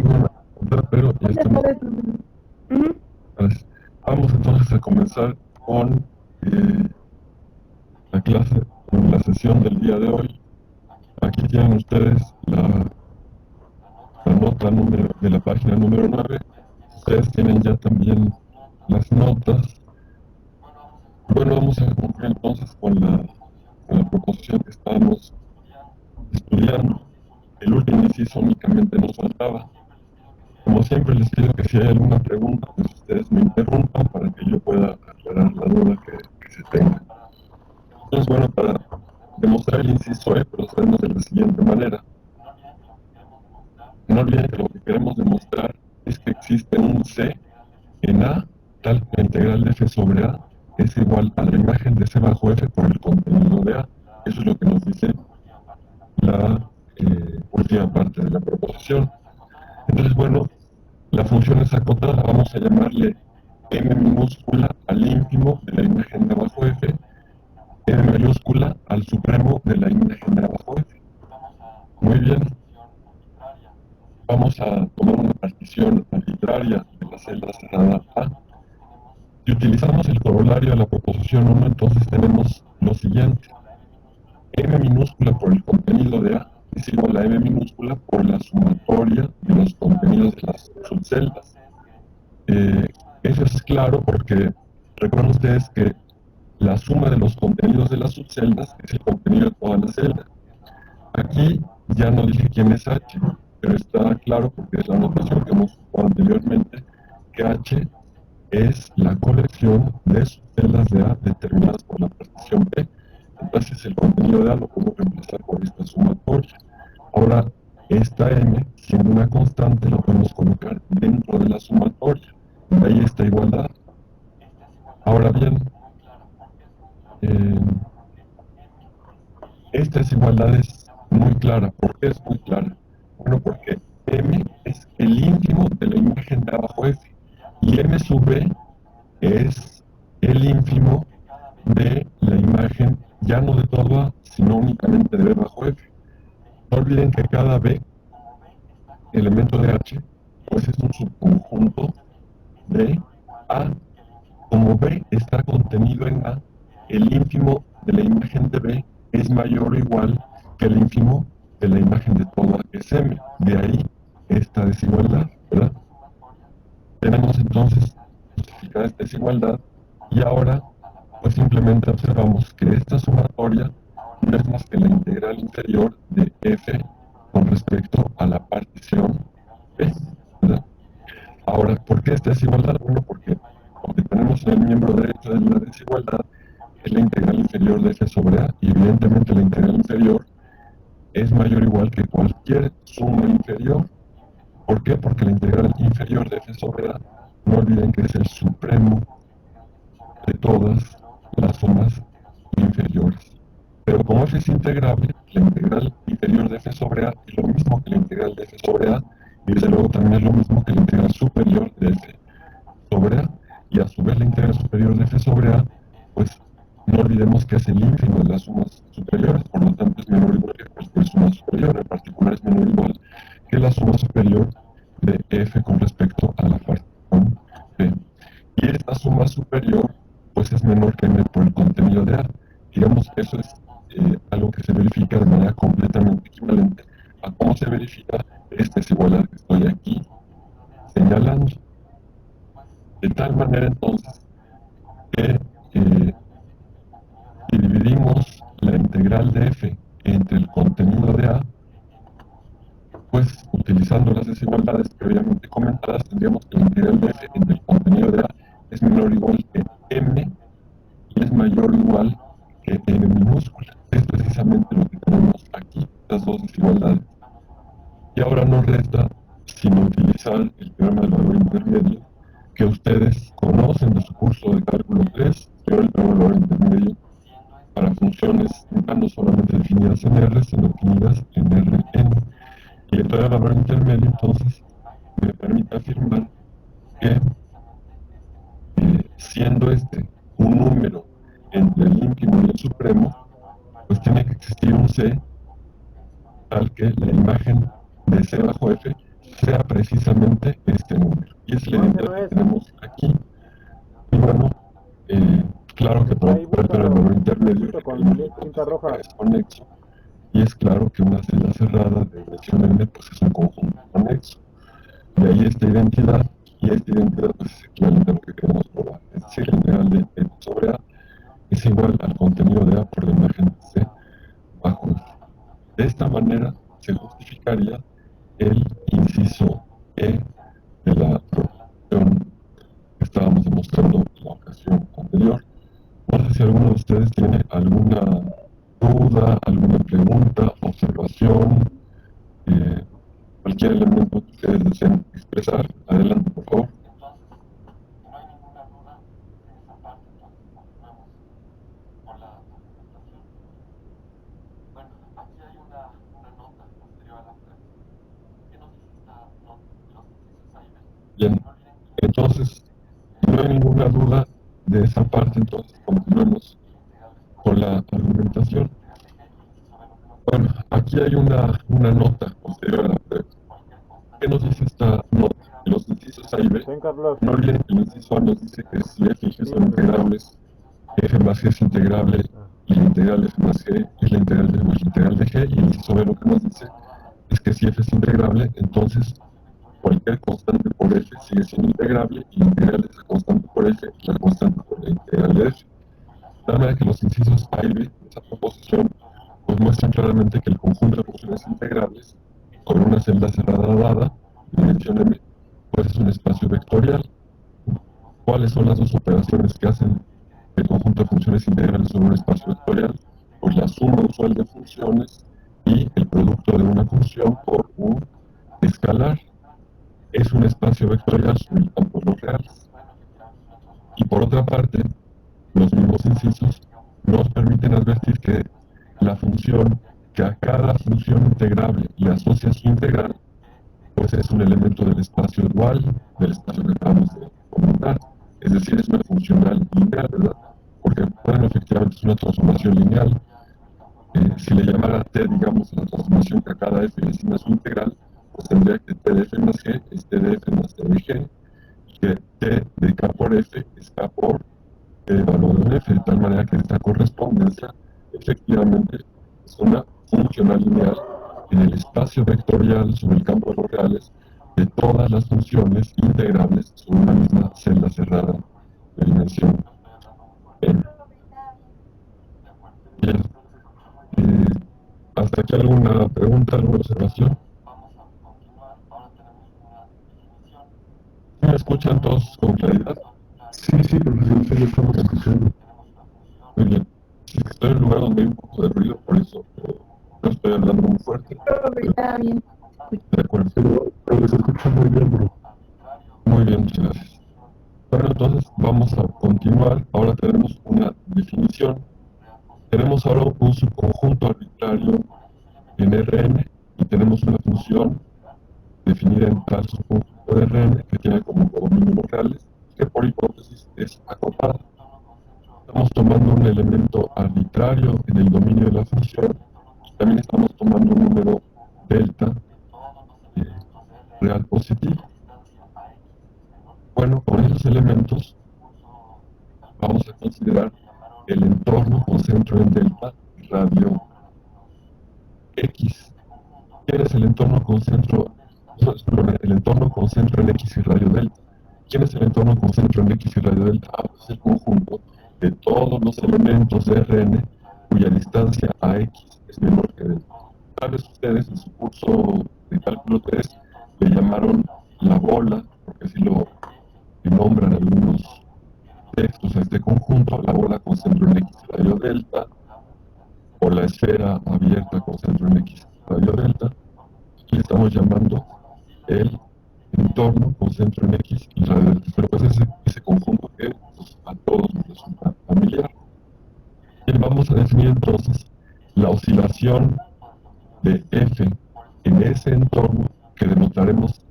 Bueno, pero ya Hola, estamos. Pablo. Ujú. Pues, vamos entonces a comenzar con eh, la clase, con la sesión del día de hoy. Aquí tienen ustedes la nota número de la página número 9. Ustedes tienen ya también las notas. Bueno, vamos a concluir entonces con la proposición que estamos estudiando. El último inciso únicamente nos faltaba. Como siempre les pido que si hay alguna pregunta, pues ustedes me interrumpan para que yo pueda aclarar la duda que se tenga. Entonces, bueno, para demostrar el inciso E, procedemos de la siguiente manera. No olviden que lo que queremos demostrar es que existe un C en A, tal que la integral de f sobre A es igual a la imagen de C bajo F por el contenido de A. Eso es lo que nos dice la última parte de la proposición. Entonces, bueno, la función es acotada, vamos a llamarle m minúscula al ínfimo de la imagen de abajo F, m mayúscula al supremo de la imagen de abajo F. Muy bien, vamos a tomar una partición arbitraria de la celda cerrada A. Si utilizamos el corolario de la proposición 1, entonces tenemos lo siguiente. M minúscula por el contenido de A es igual a M minúscula por la sumatoria de los contenidos de las subceldas. Eso es claro porque recuerden ustedes que la suma de los contenidos de las subceldas es el contenido de toda la celda. Aquí ya no dije quién es H, pero está claro porque es la notación que hemos usado anteriormente, que H es la colección de subceldas de A determinadas por la partición P. Entonces el contenido de A lo podemos reemplazar por esta sumatoria. Ahora, esta M, siendo una constante, la podemos colocar dentro de la sumatoria. De ahí esta igualdad. Ahora bien, eh, esta desigualdad es muy clara. ¿Por qué es muy clara? Bueno, porque M es el ínfimo de la imagen de abajo F y M sub B es el ínfimo de la imagen ya no de todo A, sino únicamente de B bajo F. No olviden que cada B, elemento de H, pues es un subconjunto de A. Como B está contenido en A, el ínfimo de la imagen de B es mayor o igual que el ínfimo de la imagen de todo A, que es M. De ahí esta desigualdad, ¿verdad? Tenemos entonces justificada esta desigualdad y ahora pues simplemente observamos que esta sumatoria no es más que la integral inferior de f con respecto a la partición B, ¿verdad? Ahora, ¿por qué esta desigualdad? Bueno, porque lo que tenemos en el miembro derecho de la desigualdad es la integral inferior de f sobre a, y evidentemente la integral inferior es mayor o igual que cualquier suma inferior. ¿Por qué? Porque la integral inferior de f sobre a, no olviden que es el supremo de todas las sumas inferiores. Pero como f es integrable, la integral inferior de f sobre a es lo mismo que la integral de f sobre a, y desde luego también es lo mismo que la integral superior de f sobre a, y a su vez la integral superior de f sobre a, pues no olvidemos que es el ínfimo de las sumas superiores, por lo tanto es menor o igual que cualquier suma superior, en particular es menor o igual que la suma superior de f con respecto a la fracción b. Y esta suma superior pues es menor que m por el contenido de A. Digamos que eso es algo que se verifica de manera completamente equivalente a cómo se verifica esta desigualdad que estoy aquí señalando. De tal manera entonces que si dividimos la integral de f entre el contenido de A, pues utilizando las desigualdades previamente comentadas, tendríamos que la integral de f entre el contenido de A es menor o igual que m y es mayor o igual que m minúscula. Es precisamente lo que tenemos aquí, las dos desigualdades. Y ahora nos resta, sin utilizar el teorema del valor intermedio, que ustedes conocen de su curso de cálculo 3, pero el teorema del valor intermedio para funciones no solamente definidas en R, sino definidas en Rn. Y el teorema del valor intermedio, entonces, me permite afirmar que siendo este un número entre el ínfimo y el supremo, pues tiene que existir un C tal que la imagen de C bajo F sea precisamente este número. Y es la identidad que tenemos aquí. Y bueno, claro que para operar el valor intermedio requerimos de es conexo. Y es claro que una celda cerrada de dimensión n pues es un conjunto conexo. De ahí esta identidad, y esta identidad pues es equivalente a lo que queremos probar. Es decir, la integral de F sobre A es igual al contenido de A por la imagen C bajo F. De esta manera se justificaría el inciso E de la proposición que estábamos demostrando en la ocasión anterior. No sé si alguno de ustedes tiene alguna duda, alguna pregunta, observación, cualquier elemento que ustedes deseen expresar. Adelante, por favor. Bien, entonces, si no hay ninguna duda de esa parte, entonces continuemos con la argumentación. Bueno, aquí hay una nota posterior a la prueba. ¿Qué nos dice esta nota? Que los incisos A y B, no olviden que el inciso A nos dice que si F y G son integrables, F más G es integrable, y la integral de F más G es la integral de F más la integral de G, y el inciso B lo que nos dice es que si F es integrable, entonces cualquier constante por F sigue siendo integrable, y la integral de esa constante por F es la constante por la integral de F. De manera que los incisos A y B de esa proposición pues muestran claramente que el conjunto de funciones integrables sobre una celda cerrada dada, dimensión m, pues es un espacio vectorial. ¿Cuáles son las dos operaciones que hacen el conjunto de funciones integrales sobre un espacio vectorial? Pues la suma usual de funciones y el producto de una función por un escalar. Es un espacio vectorial sobre el campo de los reales. Y por otra parte, los mismos incisos nos permiten advertir que la función que a cada función integrable le asocia su integral, pues es un elemento del espacio dual, del espacio que acabamos de comentar. Es decir, es una funcional lineal, ¿verdad? Porque, bueno, efectivamente es una transformación lineal. Si le llamara t, digamos, a la transformación que a cada f le asigna su integral, pues tendría que t de f más g es t de f más t de g, y que t de k por f es k por el valor de f, de tal manera que esta correspondencia efectivamente es una funcional lineal en el espacio vectorial sobre el campo de los reales de todas las funciones integrables sobre una misma celda cerrada de dimensión n. Bien, ¿hasta aquí alguna pregunta, alguna observación? ¿Me escuchan todos con claridad? Sí, profesor, sí, lo estamos escuchando. Muy bien. Sí, estoy en un lugar donde hay un poco de ruido, por eso no estoy hablando muy fuerte. Está bien. De acuerdo. Pero se escucha muy bien, bro. Muy bien, muchas gracias. Bueno, entonces vamos a continuar. Ahora tenemos una definición. Tenemos ahora un subconjunto arbitrario en Rn y tenemos una función definida en tal subconjunto de Rn que tiene como dominio los reales, que por hipótesis es acotada. Estamos tomando un elemento arbitrario en el dominio de la función y también estamos tomando un número delta real positivo. Bueno, con esos elementos vamos a considerar el entorno con centro en delta y radio X. ¿Quién es el entorno con centro? El entorno con centro en X y radio delta. ¿Quién es el entorno con centro en X y radio delta? Pues es el conjunto de todos los elementos de Rn cuya distancia a X es menor que delta. Tal vez ustedes en su curso de cálculo 3 le llamaron la bola, porque así lo nombran algunos textos a este conjunto, la bola con centro en X y radio delta, o la esfera abierta con centro en X y radio delta. Le estamos llamando el entorno con centro en X y radio delta. Pero pues ese conjunto que pues, a todos nos resulta familiar. Y vamos a definir entonces la oscilación de F en ese entorno que denotaremos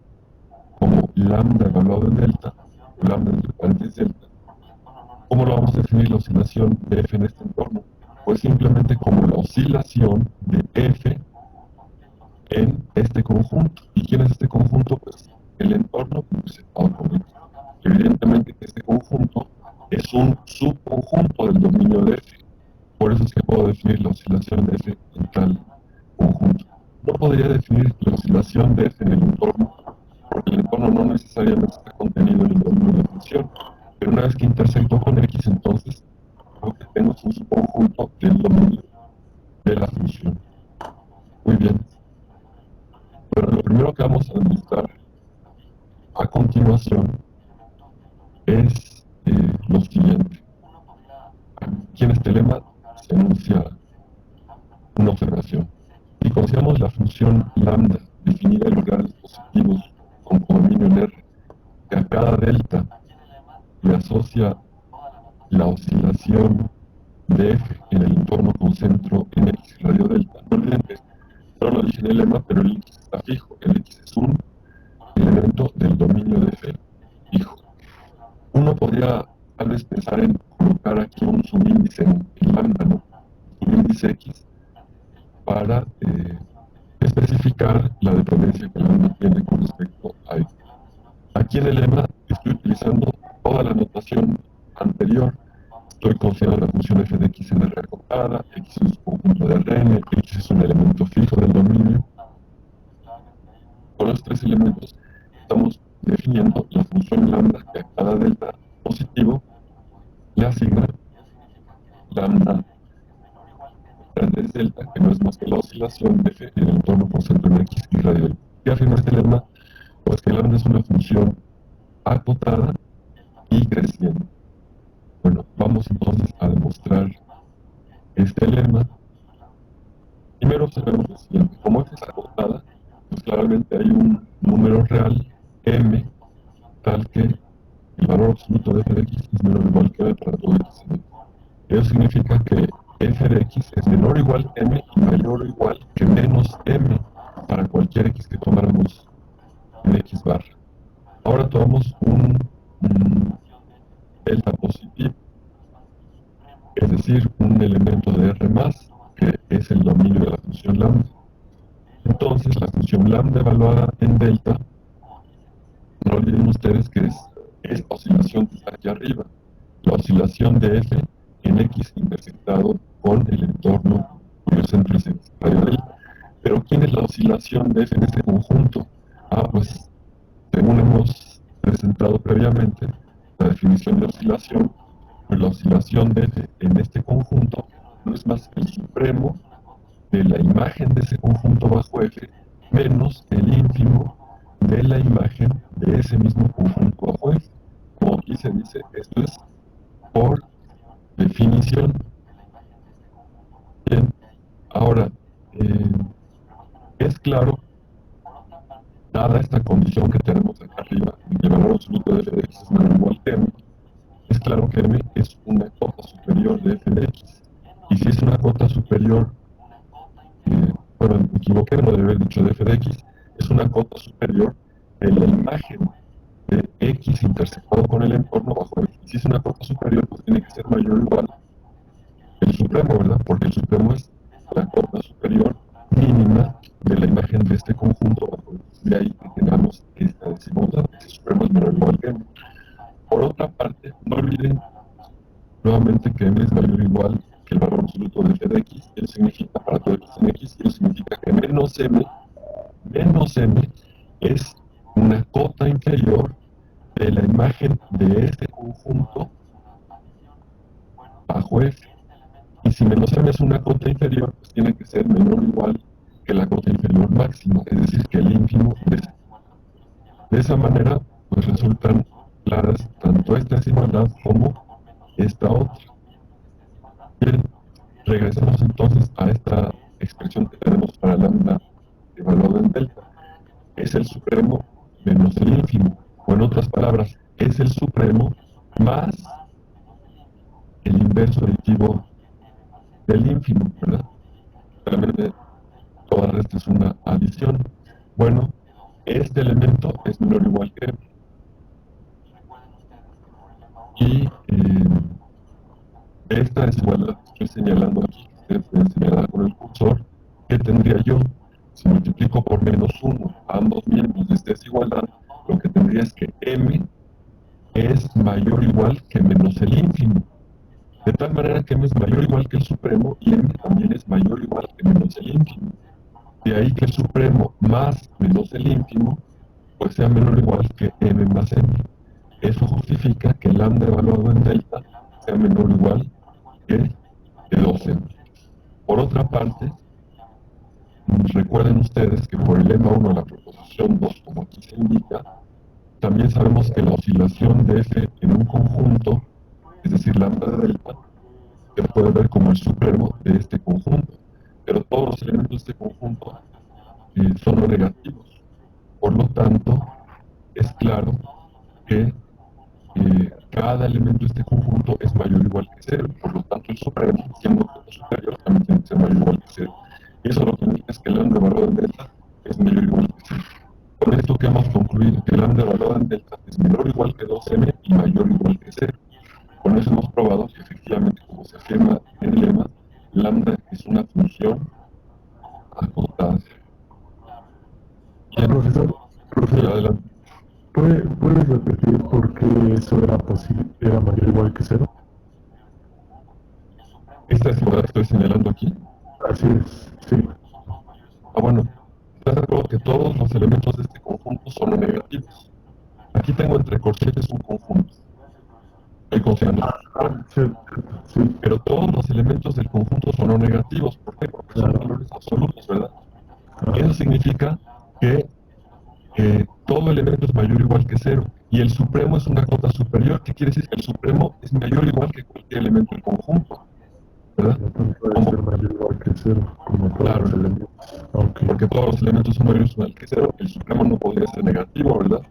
como lambda evaluado en delta, lambda entre paréntesis delta. ¿Cómo lo vamos a definir la oscilación de F en este entorno? Pues simplemente como la oscilación de F en este conjunto. ¿Y quién es este conjunto? Pues el entorno representado por X. Evidentemente que este conjunto es un subconjunto del dominio de F. Por eso es que puedo definir la oscilación de F en tal conjunto. No podría definir la oscilación de F en el entorno, porque el entorno no necesariamente está contenido en el dominio de la función. Pero una vez que intersecto con X, entonces lo que tengo es un subconjunto del dominio de la función. Muy bien. Pero lo primero que vamos a demostrar a continuación es lo siguiente. Aquí en este lema se enuncia una observación. Si consideramos la función lambda definida en lugares positivos con codominio en R, que a cada delta le asocia la oscilación de F en el entorno con centro en X radio delta. No olviden que no lo dije en el lema, pero el X está fijo. El X es un elemento del dominio de F fijo. Uno podría tal vez pensar en colocar aquí un subíndice en lambda, ¿no? Subíndice X para especificar la dependencia que lambda tiene con respecto a X. Aquí en el lema estoy utilizando toda la notación anterior. Estoy considerando la función f de x en R acotada, x es un conjunto de Rn, x es un elemento fijo del dominio. Con los tres elementos estamos definiendo la función lambda que a cada delta positivo le asigna lambda grandes delta, que no es más que la oscilación de f en el entorno con centro en x y radio delta. ¿Qué afirma este lema? Pues que lambda es una función acotada y creciente. Bueno, vamos entonces a demostrar este lema. Primero observemos lo siguiente. Como f es acotada, pues claramente hay un número real, m, tal que el valor absoluto de f de x es menor o igual que m para todo x en x. Eso significa que f de x es menor o igual que m y mayor o igual que menos m para cualquier x que tomáramos en x barra. Ahora tomamos un delta positivo, es decir, un elemento de R+, que es el dominio de la función lambda. Entonces, la función lambda evaluada en delta, no olviden ustedes que es esta oscilación que está aquí arriba, la oscilación de F en X intersectado con el entorno cuyo centro es X radio delta. Pero ¿quién es la oscilación de F en este conjunto? Pues según hemos presentado previamente, la definición de oscilación, pues la oscilación de F en este conjunto no es más que el supremo de la imagen de ese conjunto bajo F menos el ínfimo de la imagen de ese mismo conjunto bajo F. Como aquí se dice, esto es por definición. Bien, ahora, es claro, dada esta condición que tenemos acá arriba, de que el valor absoluto de f de x es menor o igual que m, es claro que m es una cota superior de f de x. Y si es una cota superior, bueno, me equivoqué, no debe haber dicho de f de x, es una cota superior de la imagen de x intersectado con el entorno bajo f. Y si es una cota superior, pues tiene que ser mayor o igual el supremo, ¿verdad? Porque el supremo es la cota superior mínima de la imagen de este conjunto bajo f. De ahí que tengamos esta desigualdad, ese supremo es menor o igual que m. Por otra parte, no olviden nuevamente que m es mayor o igual que el valor absoluto de f de x. Eso significa para todo x en x, eso significa que menos m es una cota inferior de la imagen de este conjunto bajo f. Y si menos m es una cota inferior, pues tiene que ser menor o igual que la cota inferior máxima, es decir, que el ínfimo de ese. De esa manera, pues resultan claras tanto esta desigualdad como esta otra. Bien, regresemos entonces a esta expresión que tenemos para lambda evaluada en delta. Es el supremo menos el ínfimo, o en otras palabras, es el supremo más el inverso aditivo del ínfimo, ¿verdad? Realmente toda esta es una adición. Bueno, este elemento es menor o igual que m. Y esta desigualdad que estoy señalando aquí, que ustedes pueden señalar con el cursor, ¿qué tendría yo Si multiplico por -1 a ambos miembros de esta desigualdad, lo que tendría es que m es mayor o igual que menos el ínfimo. De tal manera que m es mayor o igual que el supremo y m también es mayor o igual que menos el ínfimo. De ahí que el supremo más menos el ínfimo pues sea menor o igual que m más m. Eso justifica que lambda evaluado en delta sea menor o igual que 2m. Por otra parte, recuerden ustedes que por el lema 1 de la proposición 2, como aquí se indica, también sabemos que la oscilación de f en un conjunto, es decir, lambda de delta, se puede ver como el supremo de este conjunto, pero todos los elementos de este conjunto son no negativos. Por lo tanto, es claro que cada elemento de este conjunto es mayor o igual que 0. Por lo tanto, el supremo, siendo cota superior, también tiene que ser mayor o igual que 0. Y eso lo que indica es que el lambda evaluado en delta es mayor o igual que 0. Con esto que hemos concluido que el lambda evaluado en delta es menor o igual que 2m y mayor o igual que 0. Con eso hemos probado que efectivamente, como se afirma en el lema, lambda es una función acotada. Bien, Profesor, adelante. ¿puedes repetir por qué eso era posible, era mayor o igual que 0? Esta desigualdad que estoy señalando aquí. Así es, sí. Bueno, ¿estás de acuerdo que todos los elementos de este conjunto son no negativos? Aquí tengo entre corchetes un conjunto. Estoy considerando su supremo. Sí, Pero todos los elementos del conjunto son no negativos. ¿Por qué? Porque son valores absolutos, ¿verdad? Eso significa que todo elemento es mayor o igual que 0. Y el supremo es una cota superior. ¿Qué quiere decir? Que el supremo es mayor o igual que cualquier elemento del conjunto, ¿verdad? puede ser mayor o igual que 0, como todos los elementos. Okay. Porque todos los elementos son mayores o igual que 0. El supremo no podría ser negativo, ¿verdad?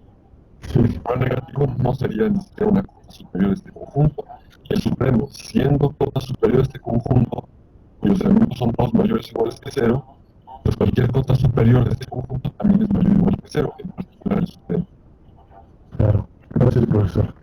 Sí. Si fuera negativo, no sería ni siquiera una cota superior de este conjunto. Y el supremo, siendo cota superior de este conjunto, cuyos elementos son todos mayores o iguales que 0, pues cualquier cota superior de este conjunto también es mayor o igual que 0, en particular el supremo. Claro. Gracias, profesor.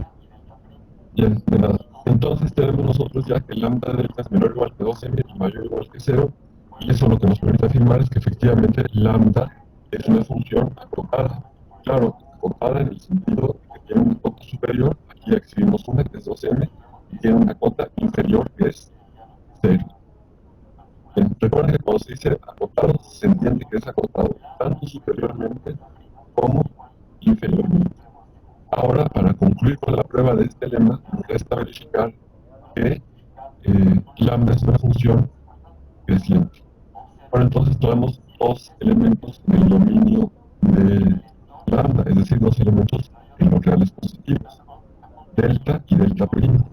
Bien, de nada. Entonces tenemos nosotros ya que lambda delta es menor o igual que 2m y mayor o igual que 0, y eso lo que nos permite afirmar es que efectivamente lambda es una función acotada. Claro, acotada en el sentido de que tiene una cota superior, aquí ya exhibimos una que es 2m, y tiene una cota inferior que es 0. Bien, recuerden que cuando se dice acotado, se entiende que es acotado tanto superiormente como inferiormente. Ahora, para concluir con la prueba de este lema, nos resta verificar que lambda es una función creciente. Bueno, entonces tomamos dos elementos en el dominio de lambda, es decir, dos elementos en los reales positivos, delta y delta prima.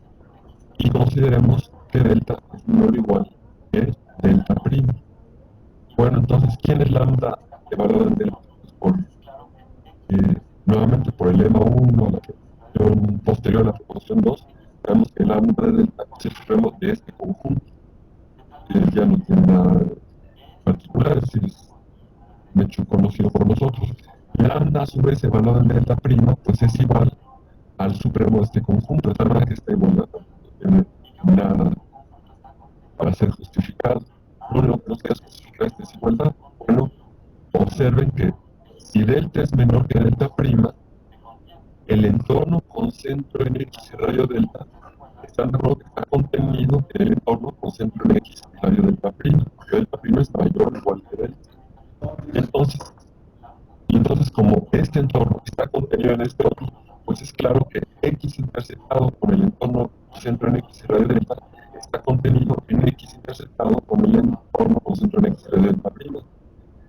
Y consideremos que delta es menor o igual que delta prima. Bueno, entonces, ¿quién es lambda evaluada en delta? Pues nuevamente por el lema 1 a la proposición posterior a la proposición 2, vemos que lambda de delta es el supremo de este conjunto. Ya no tiene nada particular, es decir, es un hecho conocido por nosotros. Lambda, a su vez, evaluada en delta prima, pues es igual al supremo de este conjunto, de tal manera que esta igualdad tampoco tiene nada para ser justificado. Lo único que nos queda es justificar esta desigualdad. Bueno, observen que si delta es menor que delta prima, el entorno con centro en X y radio delta, están de acuerdo que está contenido en el entorno con centro en X y radio delta prima, porque delta prima es mayor o igual que delta. Entonces, como este entorno está contenido en este otro, pues es claro que X interceptado con el entorno centro en X y radio delta está contenido en X interceptado con el entorno con centro en X y radio delta prima.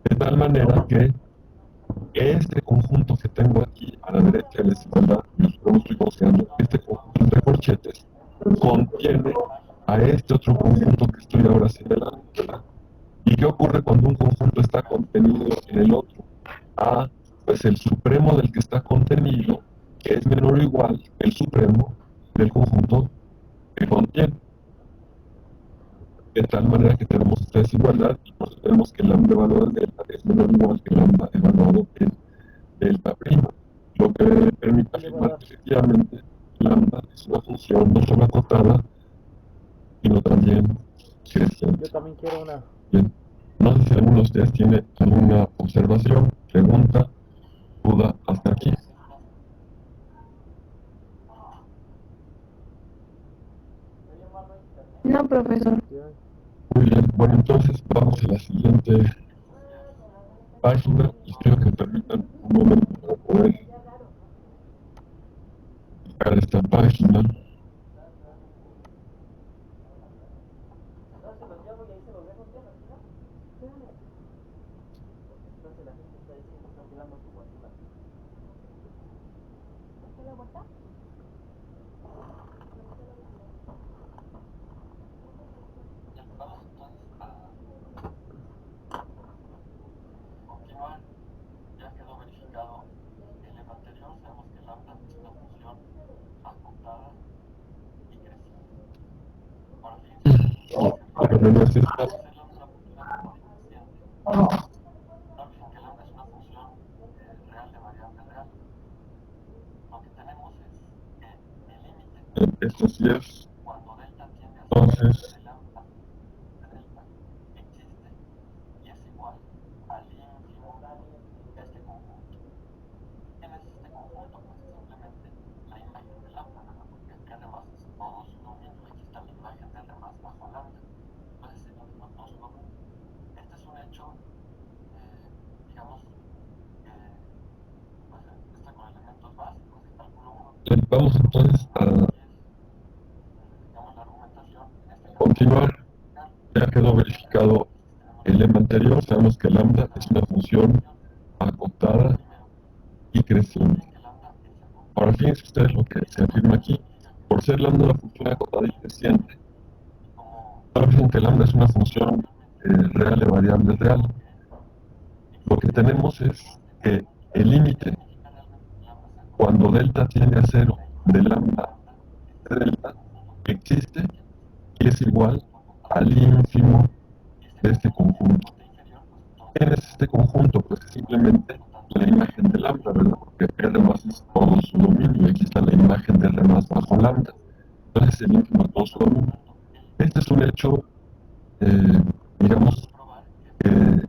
De tal manera que este conjunto que tengo aquí a la derecha de la desigualdad, yo lo estoy considerando, este conjunto entre corchetes, contiene a este otro conjunto que estoy ahora señalando, ¿verdad? ¿Y qué ocurre cuando un conjunto está contenido en el otro? Pues el supremo del que está contenido es menor o igual que el supremo del conjunto que contiene. De tal manera que tenemos esta desigualdad y por eso tenemos que lambda evaluado en delta es menor o igual que lambda evaluado en delta prima, lo que permite afirmar que efectivamente lambda es una función no solo acotada, sino también creciente. Yo también quiero una. Bien, No sé si alguno de ustedes tiene alguna observación, pregunta, duda hasta aquí. No, profesor. Muy bien, bueno, entonces vamos a la siguiente página. Les pido que me permitan un momento para poder buscar esta página. Pero no es esta. Esto sí es. Entonces, vamos entonces a continuar. Ya quedó verificado el lema anterior. Sabemos que lambda es una función acotada y creciente. Ahora fíjense ustedes lo que se afirma aquí. Por ser lambda una función acotada y creciente, ahora dicen que lambda es una función real de variable real. Lo que tenemos es que el límite cuando delta tiende a cero de lambda de delta existe y es igual al ínfimo de este conjunto. ¿Quién es este conjunto? Pues es simplemente la imagen de lambda, ¿verdad? Porque R más es todo su dominio y aquí está la imagen de R más bajo lambda. Entonces el ínfimo de todo su dominio. Este es un hecho, digamos, que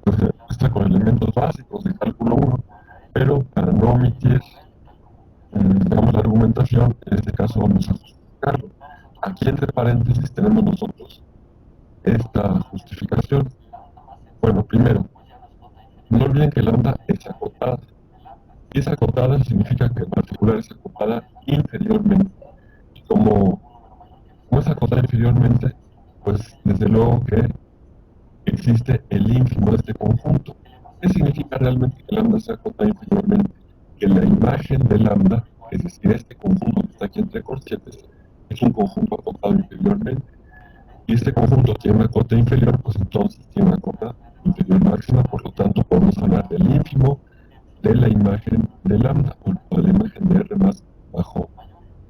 pues, muestra con elementos básicos de cálculo 1, pero para no omitir, digamos, la argumentación, en este caso vamos a justificarlo. Aquí entre paréntesis tenemos nosotros esta justificación. Bueno, primero, no olviden que lambda es acotada. Y esa acotada significa que en particular es acotada inferiormente. Y como es acotada inferiormente, pues desde luego que existe el ínfimo de este conjunto. ¿Qué significa realmente que lambda sea acotada inferiormente? Que la imagen de lambda, es decir, este conjunto que está aquí entre corchetes, es un conjunto acotado inferiormente. Y este conjunto tiene una cota inferior, pues entonces tiene una cota inferior máxima, por lo tanto podemos hablar del ínfimo de la imagen de lambda, o de la imagen de R más bajo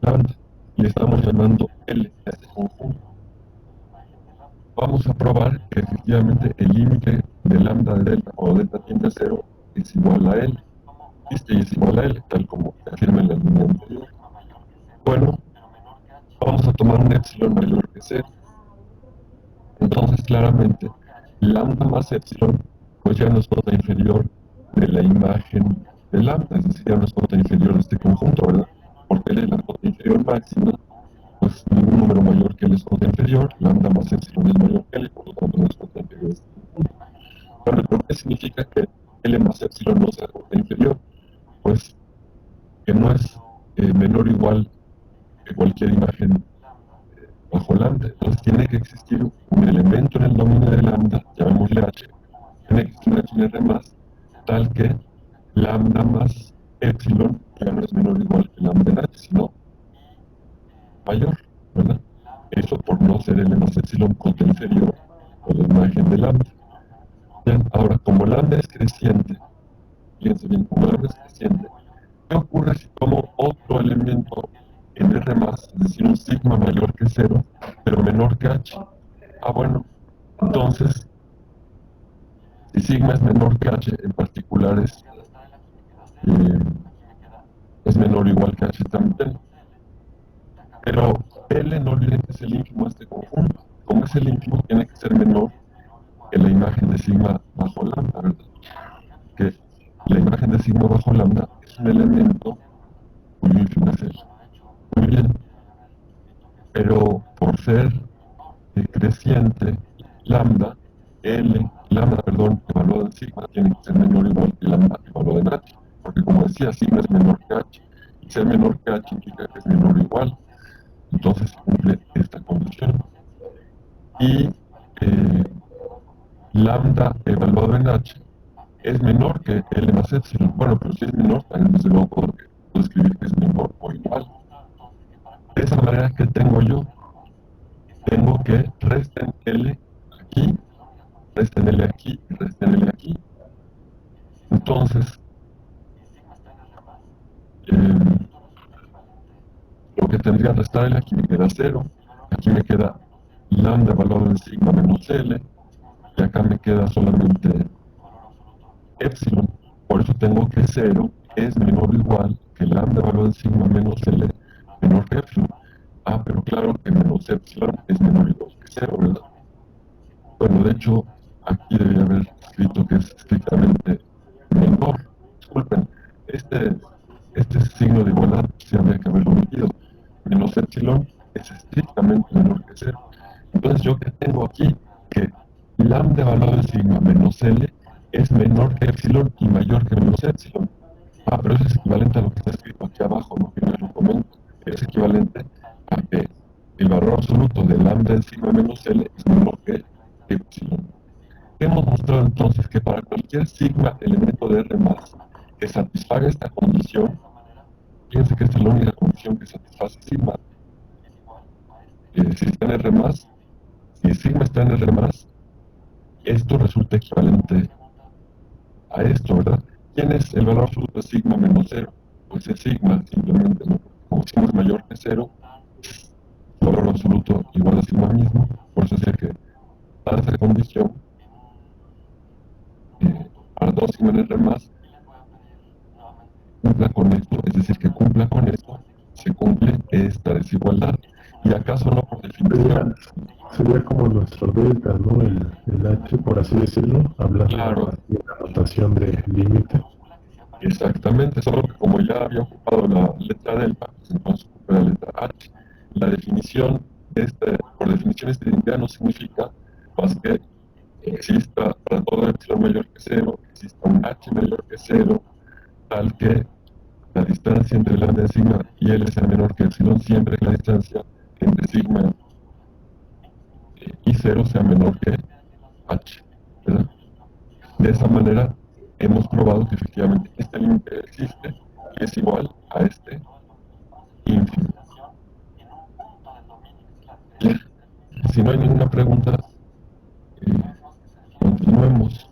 lambda. Le estamos llamando L a este conjunto. Vamos a probar que efectivamente el límite de lambda de delta cuando delta tiende a cero es igual a L. Y es igual a L, tal como se afirma en la línea anterior. Bueno, vamos a tomar un epsilon mayor que cero. Entonces, claramente, lambda más epsilon, pues ya no es cota inferior de la imagen de lambda, es decir, ya no es cota inferior de este conjunto, ¿verdad? Porque L es la cota inferior máxima, pues ningún número mayor que L es cota inferior, lambda más epsilon es mayor que L, por lo tanto no es cota inferior de este conjunto. Bueno, ¿pero qué significa que L más epsilon no sea cota inferior? Pues que no es menor o igual que cualquier imagen bajo lambda. Entonces tiene que existir un elemento en el dominio de lambda, llamémosle H, tiene que existir un H en R más, tal que lambda más epsilon ya no es menor o igual que lambda en H, sino mayor, ¿verdad? Eso por no ser L más epsilon cota inferior o la imagen de lambda. Bien, ahora, como lambda es creciente, fíjense bien, como lambda es creciente, ¿qué ocurre si tomo otro elemento en R más, es decir, un sigma mayor que cero, pero menor que H? Ah, bueno, entonces, si sigma es menor que H, en particular es menor o igual que H también. Pero L no olviden que es el ínfimo de este conjunto. Como es el ínfimo, tiene que ser menor la imagen de sigma bajo lambda, ¿verdad? Que la imagen de sigma bajo lambda es un elemento cuyo ínfimo es L. Muy bien, pero por ser creciente, lambda, evaluado en sigma, tiene que ser menor o igual que lambda evaluado en h, porque como decía, sigma es menor que h, y ser menor que h implica que es menor o igual, entonces se cumple esta condición. Y lambda evaluado en h es menor que L más epsilon. Bueno, pero si es menor, también desde luego puedo escribir que es menor o igual. De esa manera, que tengo yo? Tengo que resten L aquí, resten L aquí y resten L aquí. Entonces, lo que tendría que restar L aquí me queda 0. Aquí me queda lambda evaluado en sigma menos L. Y acá me queda solamente epsilon. Por eso tengo que 0 es menor o igual que lambda evaluado en sigma menos L menor que epsilon. Ah, pero claro que menos epsilon es menor o igual que 0, ¿verdad? Bueno, de hecho, aquí debería haber escrito que es estrictamente menor. Disculpen, este signo de igualdad sí habría que haberlo omitido. Menos epsilon es estrictamente menor que 0. Entonces, yo que tengo aquí que lambda evaluado en sigma menos L es menor que epsilon y mayor que menos epsilon. Ah, pero eso es equivalente a lo que está escrito aquí abajo, ¿no? Que no lo comento. Es equivalente a que el valor absoluto de lambda en sigma menos L es menor que epsilon. Hemos mostrado entonces que para cualquier sigma elemento de R+, que satisfaga esta condición, fíjense que esta es la única condición que satisface sigma. Si está en R+, si sigma está en R+, esto resulta equivalente a esto, ¿verdad? ¿Quién es el valor absoluto de sigma menos 0? Pues es sigma, simplemente, ¿no? Como sigma es mayor que 0, el valor absoluto igual a sigma mismo, por eso decía que para esta condición, para todo sigma en R+, cumpla con esto, es decir, que cumpla con esto, se cumple esta desigualdad. Y acaso no por definición. Sería como nuestro delta, ¿no? El H, por así decirlo, hablando Claro, de la notación de límite. exactamente, solo que como ya había ocupado la letra delta, pues entonces ocupa la letra H. La definición por definición este indiano significa más que exista para todo epsilon mayor que 0, exista un H mayor que 0, tal que la distancia entre lambda de sigma y L sea menor que epsilon, siempre que la distancia entre sigma y 0 sea menor que H, ¿verdad? De esa manera hemos probado que efectivamente este límite existe y es igual a este ínfimo. Bien, si no hay ninguna pregunta, continuemos.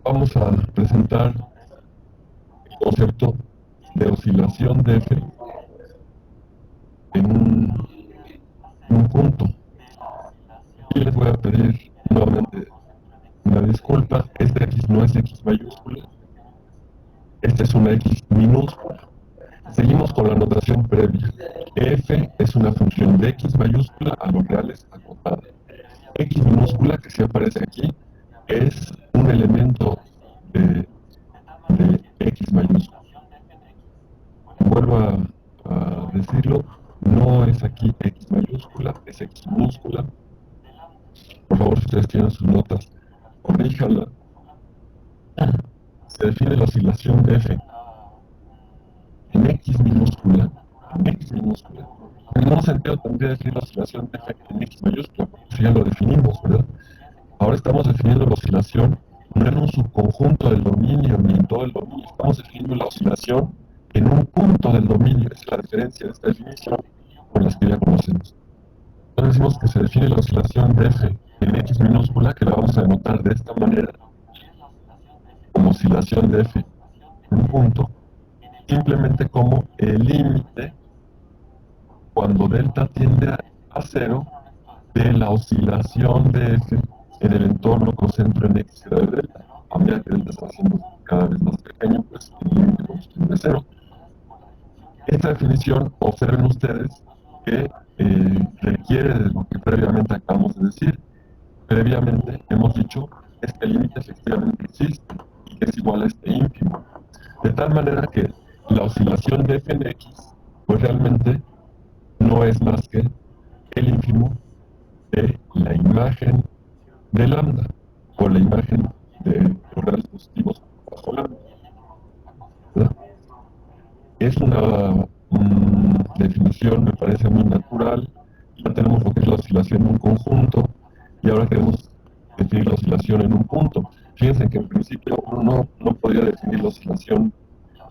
Vamos a presentar el concepto de oscilación de F en un punto. Aquí les voy a pedir nuevamente una disculpa. Este X no es X mayúscula, esta es una X minúscula. Seguimos con la notación previa. F es una función de X mayúscula a los reales acotada. X minúscula, que sí aparece aquí, es un elemento de X mayúscula. Vuelvo a decirlo, no es aquí X mayúscula, es X minúscula. Por favor, si ustedes tienen sus notas, corríjanla. Se define la oscilación de F en X minúscula, En ningún sentido tendría que decir la oscilación de F en X mayúscula, porque eso ya lo definimos, ¿verdad? Ahora estamos definiendo la oscilación no en un subconjunto del dominio ni en todo el dominio, estamos definiendo la oscilación en un punto del dominio. Esa es la diferencia de esta definición con las que ya conocemos. Entonces decimos que se define la oscilación de F en X minúscula, que la vamos a denotar de esta manera, como oscilación de F en un punto, simplemente como el límite cuando delta tiende a 0 de la oscilación de F en el entorno con centro en X grado de delta. A medida que delta está haciendo cada vez más pequeño, pues el límite tiende a 0. Esta definición, observen ustedes que requiere de lo que previamente acabamos de decir. Previamente hemos dicho que este límite efectivamente existe y que es igual a este ínfimo. De tal manera que la oscilación de f en x, pues realmente no es más que el ínfimo de la imagen de lambda o la imagen de los reales positivos bajo lambda, ¿verdad? Es una definición, me parece muy natural. Ya tenemos lo que es la oscilación en un conjunto y ahora queremos definir la oscilación en un punto. Fíjense que en principio uno no podría definir la oscilación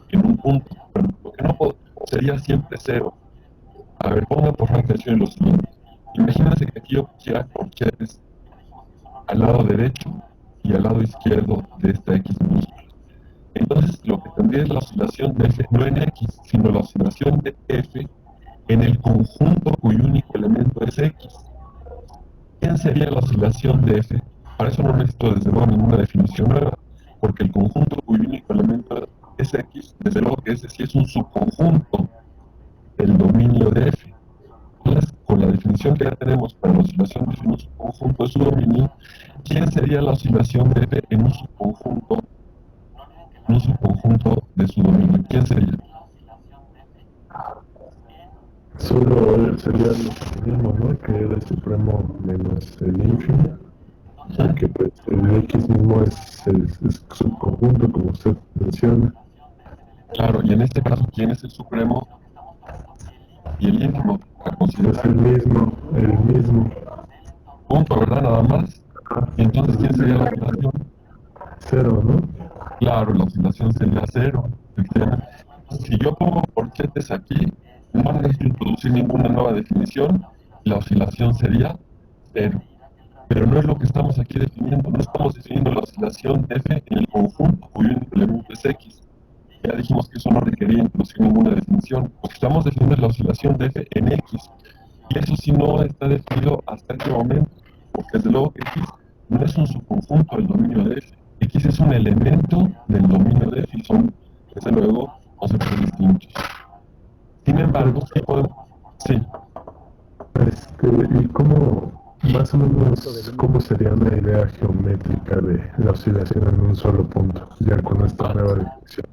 en un punto, pero lo que no sería siempre cero. A ver, pongan por favor atención en lo siguiente. Imagínense que aquí yo pusiera corchetes al lado derecho y al lado izquierdo de esta x minúscula. Entonces lo que tendría es la oscilación de f, no en x, sino la oscilación de f en el conjunto cuyo único elemento es x. ¿Quién sería la oscilación de f? Para eso no necesito desde luego ninguna definición nueva, porque el conjunto cuyo único elemento es x, desde luego que ese sí es un subconjunto del dominio de f. Entonces, con la definición que ya tenemos para la oscilación de f en un subconjunto de su dominio, ¿quién sería la oscilación de f en un subconjunto de su dominio? ¿Quién sería? Solo sería lo mismo, ¿no? Que el supremo menos el ínfimo, porque pues el X mismo es subconjunto, como usted menciona. Claro, y en este caso, ¿quién es el supremo y el ínfimo a Es considerar? el mismo. Punto, ¿verdad? Nada más. Ah, Y entonces, ¿quién sería la oscilación? cero, ¿no? Claro, la oscilación sería cero, efectivamente. Si yo pongo corchetes aquí, no necesito introducir ninguna nueva definición, la oscilación sería cero. Pero no es lo que estamos aquí definiendo, no estamos definiendo la oscilación de f en el conjunto cuyo único elemento es x. Ya dijimos que eso no requería introducir ninguna definición. Lo que estamos definiendo es la oscilación de f en x. Y eso sí no está definido hasta este momento, porque desde luego que x no es un subconjunto del dominio de f. X es un elemento del dominio de f y son, desde luego, conceptos distintos. Sin embargo, sí podemos... Sí, ¿Y cómo, más o menos, cómo sería una idea geométrica de la oscilación en un solo punto, ya con esta nueva definición?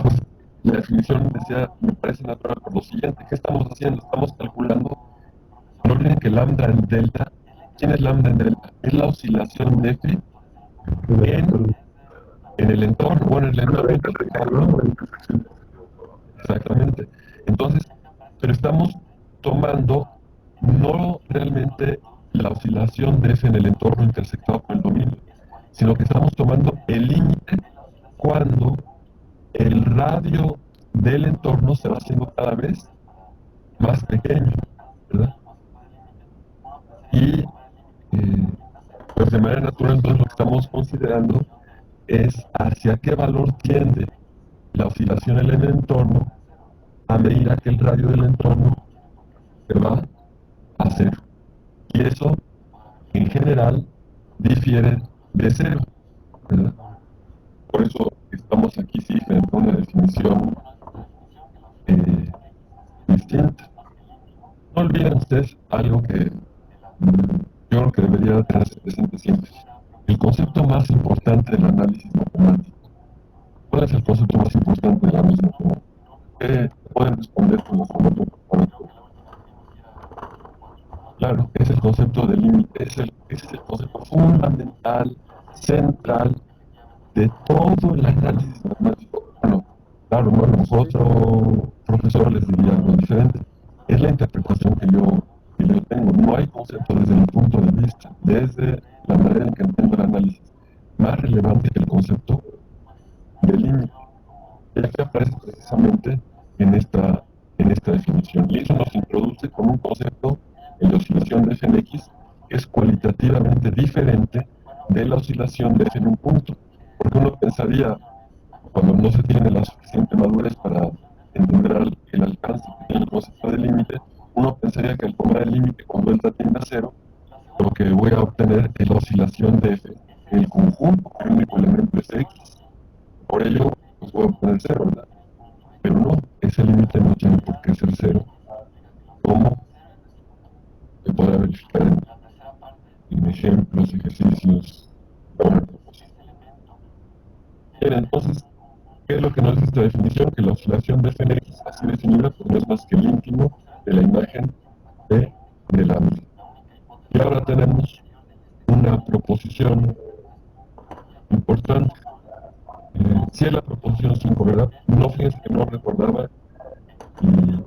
pues la definición decía, me parece natural por lo siguiente. ¿Qué estamos haciendo? Estamos calculando. No olviden que lambda en delta, ¿quién es lambda en delta? Es la oscilación de f En el en, entorno. en el entorno, bueno, en el entorno ¿No? interseccional. Exactamente. Entonces, pero estamos tomando no realmente la oscilación de f en el entorno intersectado con el dominio, sino que estamos tomando el límite cuando el radio del entorno se va haciendo cada vez más pequeño, ¿verdad? Y pues de manera natural entonces lo que estamos considerando es hacia qué valor tiende la oscilación en el entorno a medida que el radio del entorno se va a cero. Y eso, en general, difiere de cero, ¿verdad? Por eso estamos aquí sí frente a una definición eh, distinta. No olviden ustedes algo que yo creo que debería tenerse presente siempre. El concepto más importante del análisis matemático. ¿Cuál es el concepto más importante del análisis matemático? ¿Qué pueden responder con los formatos matemáticos? Claro, es el concepto del límite, ese es el concepto fundamental, central de todo el análisis matemático. Bueno, claro, no, a lo mejor otro profesor les diría algo diferente. Es la interpretación que yo tengo. No hay concepto desde mi punto de vista, desde la manera en que entiendo el análisis, más relevante que el concepto del límite. Y aquí aparece precisamente en esta definición. Y eso nos introduce con un concepto en la oscilación de f en x que es cualitativamente diferente de la oscilación de f en un punto. Porque uno pensaría, cuando no se tiene la suficiente madurez para entender el alcance que tiene el concepto de límite, uno pensaría que al tomar el límite cuando delta tiende a cero, lo que voy a obtener es la oscilación de f en el conjunto, el único elemento es x. Por ello, pues voy a obtener cero, ¿verdad? Pero no, ese límite no tiene por qué ser cero. ¿Cómo? se podrá verificar en ejemplos, ejercicios, una proposición. Bien, entonces, ¿qué es lo que nos dice esta definición? Que la oscilación de f en x, así definida, pues no es más que el ínfimo de la imagen del ámbito. Y ahora tenemos una proposición importante. Si es la proposición 5, ¿verdad? No, fíjense que no recordaba, y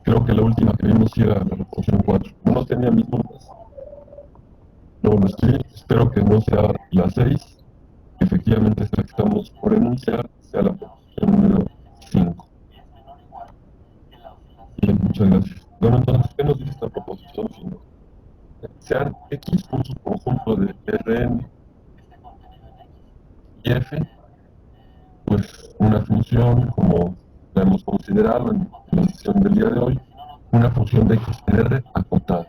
creo que la última que vimos sí era la proposición 4. No tenía mis notas. No lo estoy, espero que no sea la 6. Efectivamente, esta que estamos por enunciar sea la proposición número 5. Bien, muchas gracias. Bueno, entonces, ¿qué nos dice esta proposición 5? Sean X un subconjunto de Rn y F, pues una función, como la hemos considerado en la sesión del día de hoy, una función de X en R acotada.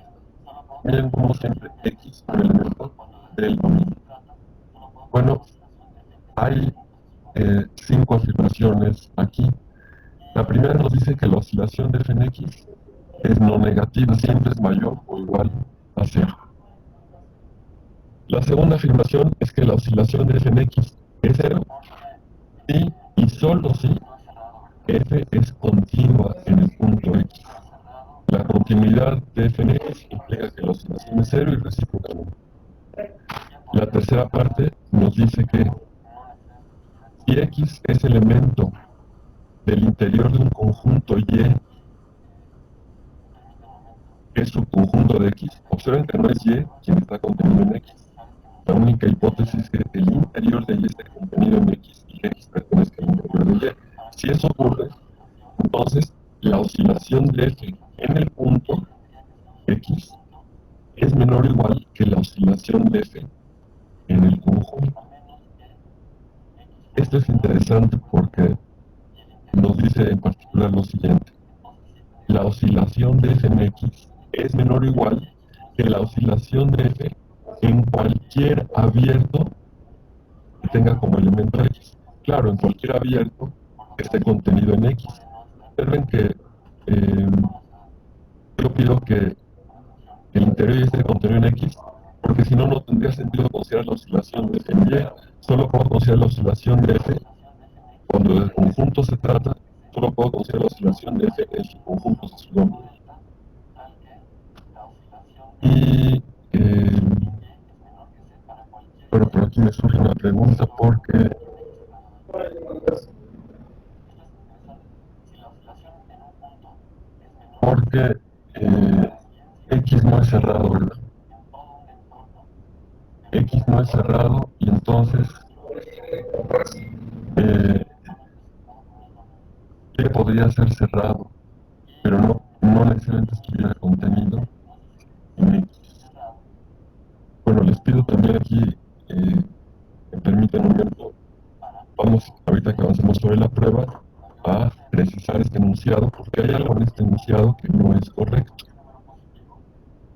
Miren, como siempre, X un elemento del dominio. Bueno, hay 5 afirmaciones aquí. La primera nos dice que la oscilación de f en x es no negativa, siempre es mayor o igual a 0. La segunda afirmación es que la oscilación de f en x es 0 si y solo si f es continua en el punto x. La continuidad de f en x implica que la oscilación es 0 y recíprocamente. La tercera parte nos dice que si x es elemento del interior de un conjunto y es subconjunto de x, observen que no es y quien está contenido en x. La única hipótesis es que el interior de y esté contenido en x y x pertenezca al interior de y. Si eso ocurre, entonces la oscilación de f en el punto x es menor o igual que la oscilación de f en el conjunto. Esto es interesante porque nos dice en particular lo siguiente: la oscilación de f en x es menor o igual que la oscilación de f en cualquier abierto que tenga como elemento x. Claro, en cualquier abierto que esté contenido en x. Observen que yo pido que el interior esté contenido en x, porque si no, no tendría sentido considerar la oscilación de f en y. Solo puedo considerar la oscilación de f cuando del conjunto se trata, solo puedo considerar la oscilación de f en su conjunto de su dominio. Y bueno, por aquí me surge una pregunta porque x no es cerrado, ¿verdad? X no es cerrado y entonces Y podría ser cerrado, pero no necesariamente estuviera contenido en X. Bueno, les pido también aquí, me permiten un momento, vamos, ahorita que avancemos sobre la prueba, a precisar este enunciado, porque hay algo en este enunciado que no es correcto.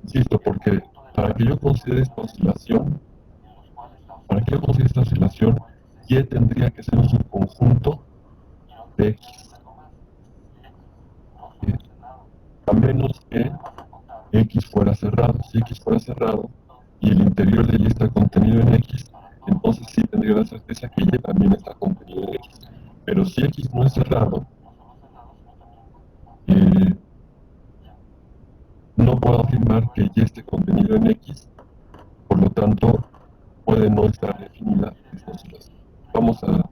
Insisto, porque para que yo considere esta oscilación, Y tendría que ser un subconjunto de X, a menos que X fuera cerrado. Si X fuera cerrado y el interior de Y está contenido en X, entonces sí tendría la certeza que Y también está contenido en X. Pero si X no es cerrado, no puedo afirmar que Y esté contenido en X, por lo tanto, puede no estar definida esta oscilación. Vamos a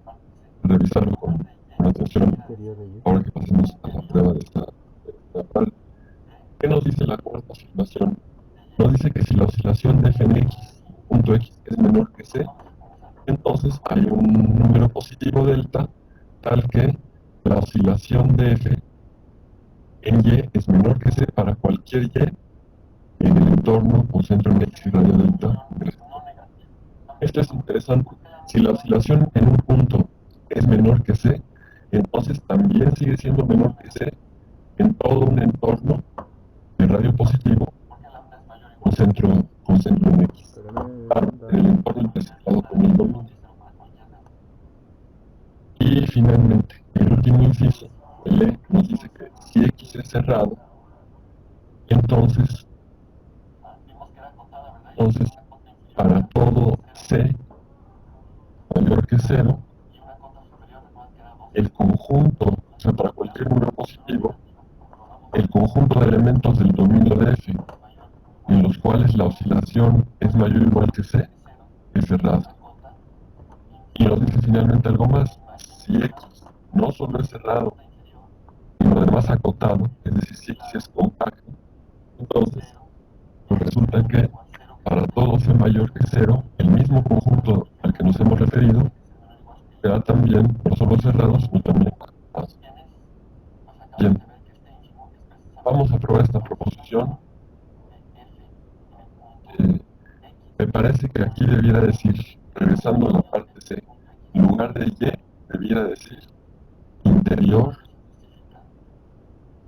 revisarlo con atención ahora que pasemos a la prueba de esta parte. ¿Qué nos dice la cuarta afirmación? Nos dice que si la oscilación de f en x, punto x, es menor que c, entonces hay un número positivo delta tal que la oscilación de f en y es menor que c para cualquier y en el entorno con centro en x y radio delta. Esto es interesante. Si la oscilación en un punto es menor que c, entonces también sigue siendo menor que c en todo un entorno de radio positivo con centro en x. Claro, en el entorno intersectado con el dominio. Y finalmente, el último inciso, el E, nos dice que si X es cerrado, entonces Entonces, para todo C mayor que cero, el conjunto, o sea, para cualquier número positivo, el conjunto de elementos del dominio de F, en los cuales la oscilación es mayor o igual que C, es cerrado. Y nos dice finalmente algo más: si X no solo es cerrado, sino además acotado, es decir, si X es compacto, entonces pues resulta que para todo C mayor que cero, el mismo conjunto al que nos hemos referido será también no solo cerrado, sino también acotado. Bien, vamos a probar esta proposición. Me parece que aquí debiera decir, regresando a la parte C, en lugar de Y, debiera decir interior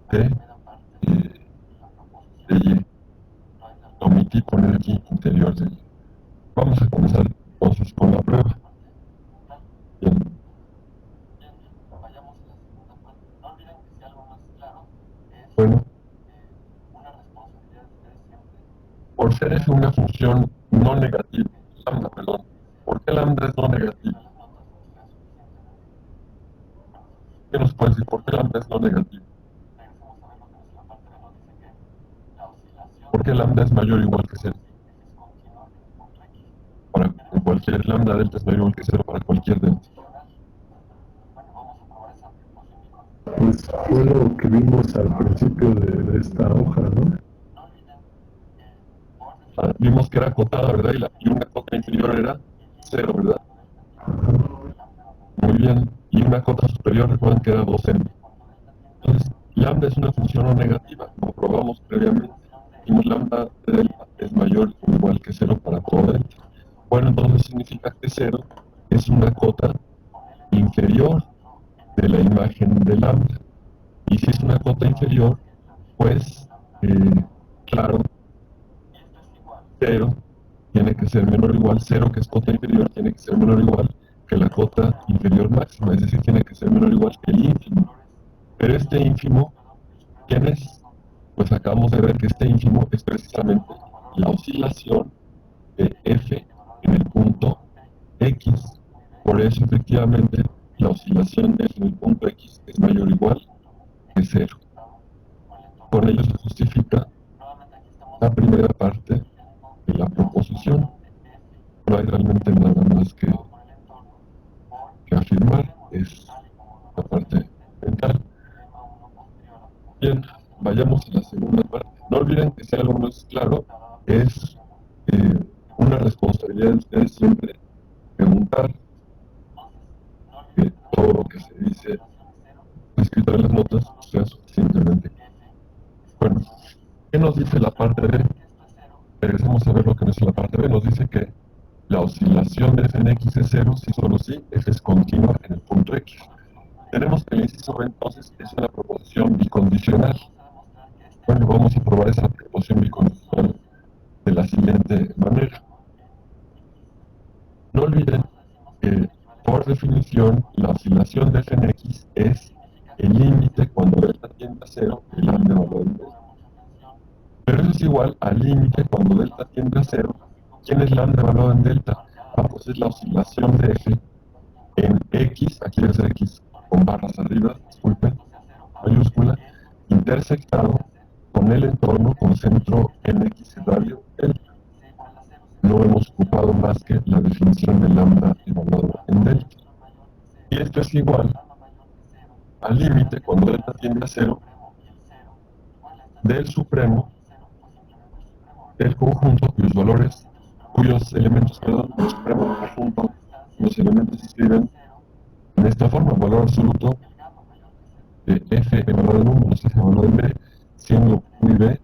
de Y. Omití poner aquí interior de Y. Vamos a comenzar entonces con la prueba. Bien. Bueno, por ser F una función no negativa, lambda, perdón, ¿por qué lambda es no negativa? ¿Qué nos puede decir por qué lambda es no negativa? ¿Por qué lambda es mayor o igual que cero? Para cualquier lambda delta es mayor o igual que cero para cualquier delta. Pues fue lo que vimos al principio de esta hoja, ¿no? Vimos que era acotada, ¿verdad? Y una cota inferior era cero, ¿verdad? Muy bien. Y una cota superior, recuerden que era 2n. Entonces, lambda es una función no negativa, como probamos previamente. Y lambda de delta es mayor o igual que cero para todo delta. Bueno, entonces significa que cero es una cota inferior de la imagen de lambda. Y si es una cota inferior, pues, claro, cero tiene que ser menor o igual, cero que es cota inferior tiene que ser menor o igual que la cota inferior máxima, es decir, tiene que ser menor o igual que el ínfimo. Pero este ínfimo, ¿quién es? Pues acabamos de ver que este ínfimo es precisamente la oscilación de F en el punto X. Por eso, efectivamente, la oscilación de F en el punto X es mayor o igual que cero. Con ello se justifica la primera parte de la proposición. No hay realmente nada más que afirmar, es la parte mental. Bien, vayamos a la segunda parte. No olviden que si algo no es claro, es una responsabilidad de ustedes siempre preguntar que todo lo que se dice escrito en las notas sea suficientemente. Bueno, ¿qué nos dice la parte B? Regresamos a ver lo que nos dice la parte B. Nos dice que la oscilación de f en x es cero si solo si f es continua en el punto x. Tenemos que el inciso B entonces es una proposición bicondicional. Bueno, vamos a probar esa proposición bicondicional de la siguiente manera. No olviden que por definición la oscilación de f en x es el límite cuando delta tiende a cero del lambda valor en delta. Pero eso es igual al límite cuando delta tiende a cero. ¿Quién es lambda evaluado en delta? Pues es la oscilación de f en x, aquí debe ser x con barras arriba, disculpen, mayúscula, intersectado con el entorno con centro en x y radio delta. No hemos ocupado más que la definición de lambda evaluado en delta. Y esto es igual al límite cuando delta tiende a cero del supremo del conjunto cuyos elementos, perdón, del supremo conjunto, los elementos se escriben en esta forma: valor absoluto de f evaluado en 1 menos f evaluado en b, siendo u y b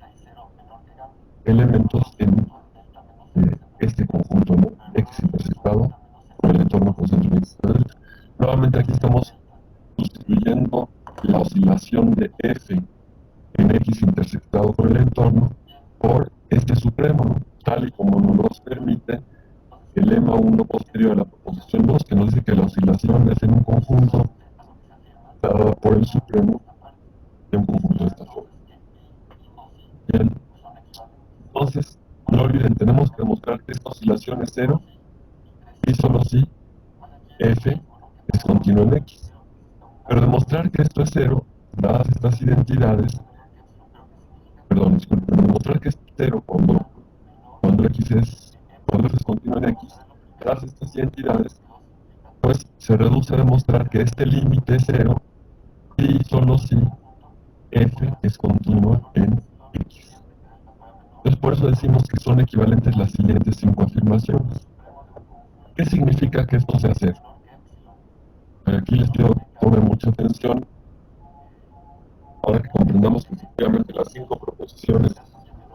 elementos en este conjunto, ¿no? X intersectado por el entorno con centro en x. Nuevamente aquí estamos sustituyendo la oscilación de f en x intersectado por el entorno por este supremo, ¿no? Tal y como nos los permite el lema 1 posterior a la proposición 2, que nos dice que la oscilación es en un conjunto dada por el supremo de un conjunto de esta forma. Bien, entonces, no olviden, tenemos que demostrar que esta oscilación es cero y solo si f es continuo en x. Pero demostrar que esto es cero, dadas estas identidades, perdón, disculpen, demostrar que es cero cuando f es continuo en x, dadas estas identidades, pues se reduce a demostrar que este límite es cero y solo si f es continua en x. Entonces por eso decimos que son equivalentes las siguientes 5 afirmaciones. ¿Qué significa que esto sea cero? Aquí les pido que tomen mucha atención ahora que comprendamos que efectivamente las 5 proposiciones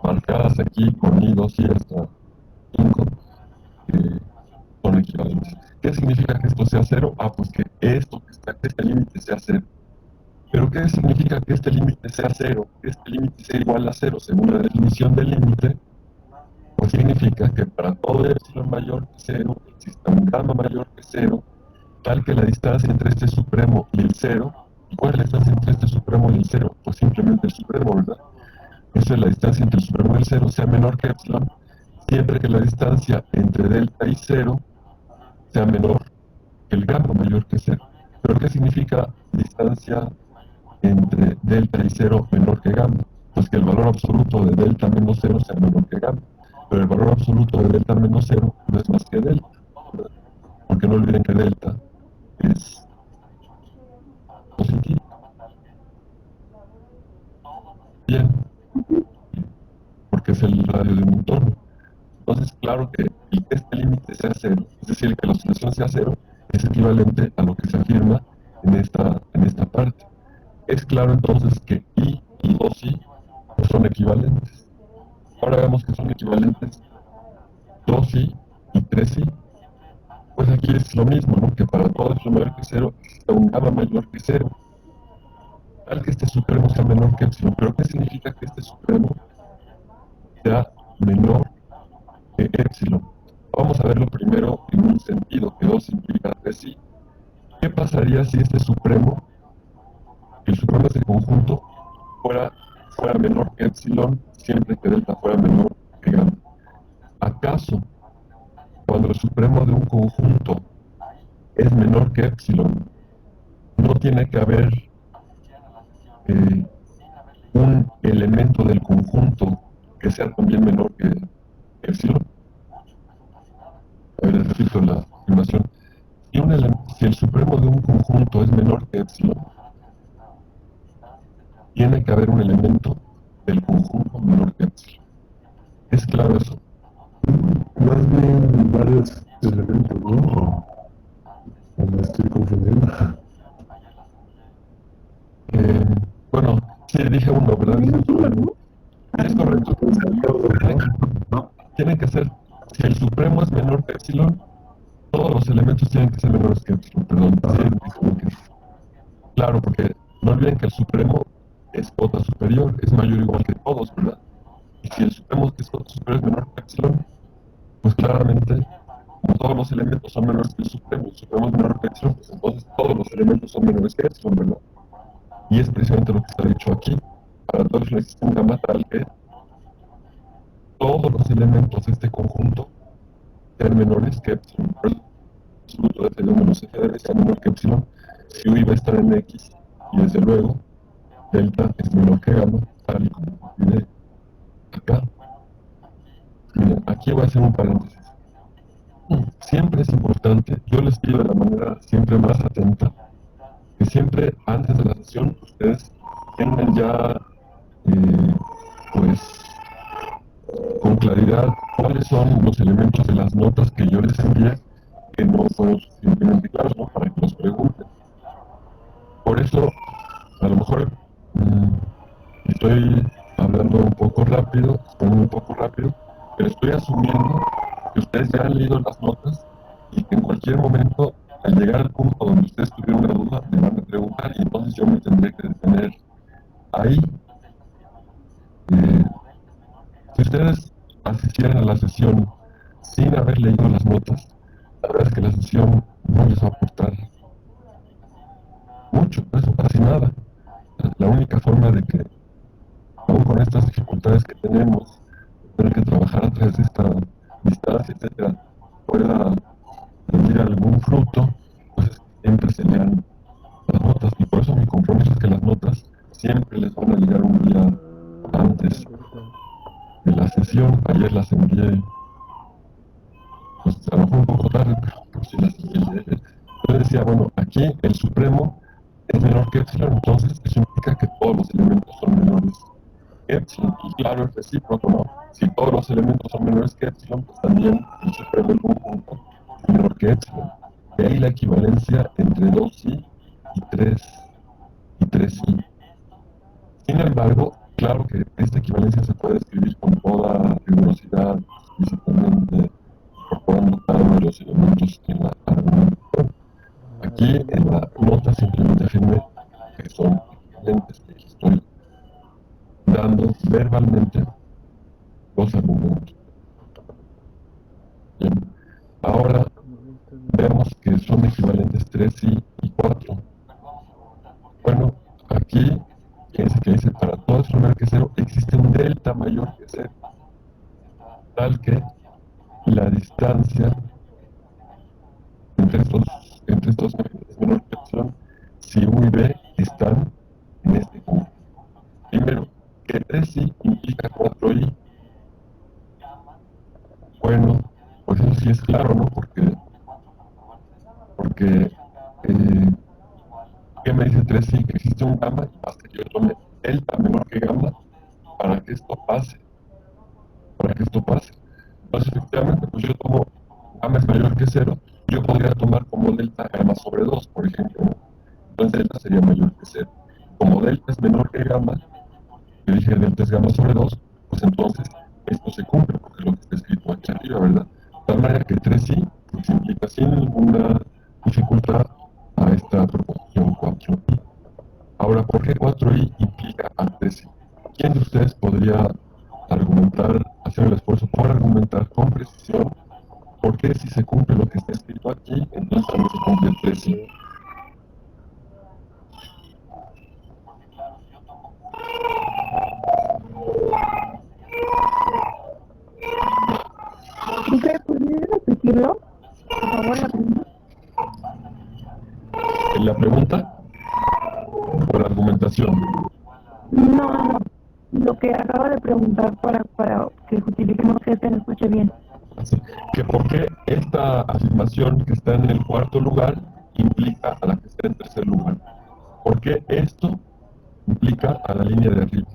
marcadas aquí con i, 2 y hasta 5 son equivalentes. ¿Qué significa que esto sea cero? Pues que que este límite sea cero. ¿Pero qué significa que este límite sea cero? Que este límite sea igual a cero según la definición del límite, pues significa que para todo epsilon mayor que cero exista un gamma mayor que cero, tal que la distancia entre este supremo y el cero. ¿Y cuál es la distancia entre este supremo y el cero? Pues simplemente el supremo, ¿verdad? Esa es la distancia entre el supremo y el cero, sea menor que epsilon, siempre que la distancia entre delta y cero sea menor que el gamma mayor que cero. ¿Pero qué significa distancia entre delta y cero menor que gamma? Pues que el valor absoluto de delta menos cero sea menor que gamma. Pero el valor absoluto de delta menos cero no es más que delta, ¿verdad? Porque no olviden que delta es positivo. Bien, porque es el radio de un entorno. Entonces, claro que el que este límite sea cero, es decir, que la oscilación sea cero, es equivalente a lo que se afirma en esta parte. Es claro entonces que I y 2i no son equivalentes. Ahora vemos que son equivalentes 2i y 3i. Pues aquí es lo mismo, ¿no? Que para todo epsilon mayor que cero existe un gamma mayor que cero, tal que este supremo sea menor que epsilon. ¿Pero qué significa que este supremo sea menor que epsilon? Vamos a verlo primero en un sentido, que 2 implica 3i. ¿Qué pasaría si este supremo, el supremo de ese conjunto, fuera menor que epsilon, siempre que delta fuera menor que gamma? ¿Acaso cuando el supremo de un conjunto es menor que epsilon, no tiene que haber un elemento del conjunto que sea también menor que epsilon? A ver, les repito la afirmación. Si el supremo de un conjunto es menor que epsilon, tiene que haber un elemento del conjunto menor que epsilon. ¿Es claro eso? Más bien varios elementos, ¿no? ¿O me estoy confundiendo? Bueno, sí, dije uno, ¿verdad? Dije uno. Es correcto. Tienen que ser, si el supremo es menor que epsilon, todos los elementos tienen que ser menores que epsilon, perdón. Claro, porque no olviden que el supremo es cota superior, es mayor o igual que todos, ¿verdad? Y si el supremo que es cota superior es menor que epsilon, pues claramente, como todos los elementos son menores que el supremo es menor que epsilon, pues entonces todos los elementos son menores que epsilon, ¿verdad? Y es precisamente lo que está dicho aquí. Para todo epsilon existe un gamma tal que todos los elementos de este conjunto sean menores que epsilon. Por eso el absoluto de f de 1 menos f debe ser menor que epsilon si u iba a estar en x, y desde luego delta es menor que gamma, tal y como pide acá. Miren, aquí voy a hacer un paréntesis. Siempre es importante, yo les pido de la manera siempre más atenta, que siempre antes de la sesión ustedes tengan ya, pues, con claridad cuáles son los elementos de las notas que yo les envié que no fueron suficientemente claros, ¿no? Para que los pregunten. Por eso, a lo mejor estoy hablando un poco rápido, pero estoy asumiendo que ustedes ya han leído las notas y que en cualquier momento, al llegar al punto donde ustedes tuvieron una duda, me van a preguntar y entonces yo me tendré que detener ahí. Si ustedes asistieran a la sesión sin haber leído las notas, la verdad es que la sesión no les va a aportar mucho, pues, o casi nada. La única forma de que, aún con estas dificultades que tenemos, tener que trabajar a través de esta distancia, etcétera, pueda rendir algún fruto, pues siempre se lean las notas. Y por eso mi compromiso es que las notas siempre les van a llegar un día antes de la sesión. Ayer las envié, pues a lo mejor un poco tarde, pero sí las envié. Yo decía, bueno, aquí el supremo es menor que epsilon, entonces eso implica que todos los elementos son menores que epsilon. Y claro, es recíproco, ¿no? Si todos los elementos son menores que epsilon, pues también el supremo del conjunto es menor que epsilon. De ahí la equivalencia entre 2i y 3i. Sin embargo, claro que esta equivalencia se puede escribir con toda rigurosidad, explícitamente, incorporando cada uno de los elementos en la argumentación. Aquí en la nota simplemente afirmé que son equivalentes, que estoy dando verbalmente los argumentos. Bien. Ahora vemos que son equivalentes 3i y 4. Bueno, aquí fíjense que dice para todo es menor que 0 existe un delta mayor que 0, tal que la distancia entre estos métodos es menor que epsilon si U y B están en este conjunto. Primero, que 3i implica 4i. Bueno, pues eso sí es claro, ¿no? Porque ¿qué me dice 3i? Que existe un gamma y basta que yo tome delta menor que gamma para que esto pase. Entonces, efectivamente, pues yo tomo gamma es mayor que 0, yo podría tomar como delta gamma sobre 2, por ejemplo, ¿no? Entonces delta sería mayor que 0. Como delta es menor que gamma, yo dije delta es gamma sobre 2, pues entonces esto se cumple, porque es lo que está escrito aquí arriba, ¿verdad? De tal manera que 3i pues implica sin ninguna dificultad a esta proposición 4i. Ahora, ¿por qué 4i implica a 3i? ¿Quién de ustedes podría argumentar, hacer el esfuerzo por argumentar con precisión por qué si se cumple lo que está escrito aquí, entonces también se cumple 3i? ¿Podrías repetirlo? Por favor, la pregunta. ¿En la pregunta o la argumentación? No. Lo que acaba de preguntar para que justifiquemos que se escuche bien. Así que por qué esta afirmación que está en el cuarto lugar implica a la que está en tercer lugar. ¿Por qué esto implica a la línea de arriba?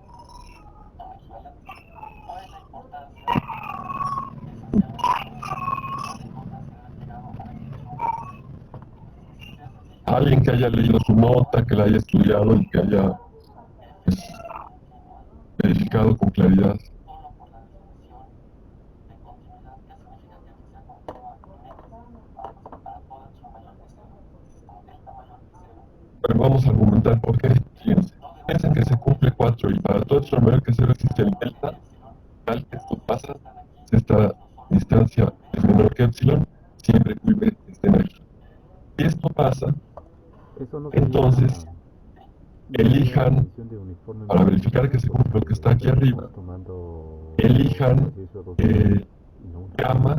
Alguien que haya leído su nota, que la haya estudiado y que haya pues, verificado con claridad. Pero vamos a argumentar por qué. Fíjense, piensen que se cumple 4 y para todo esto menor que 0 existe el delta, tal que esto pasa, si esta distancia es menor que epsilon, siempre que V estén aquí. Si esto pasa, entonces elijan, para verificar que se cumple lo que está aquí arriba, elijan gamma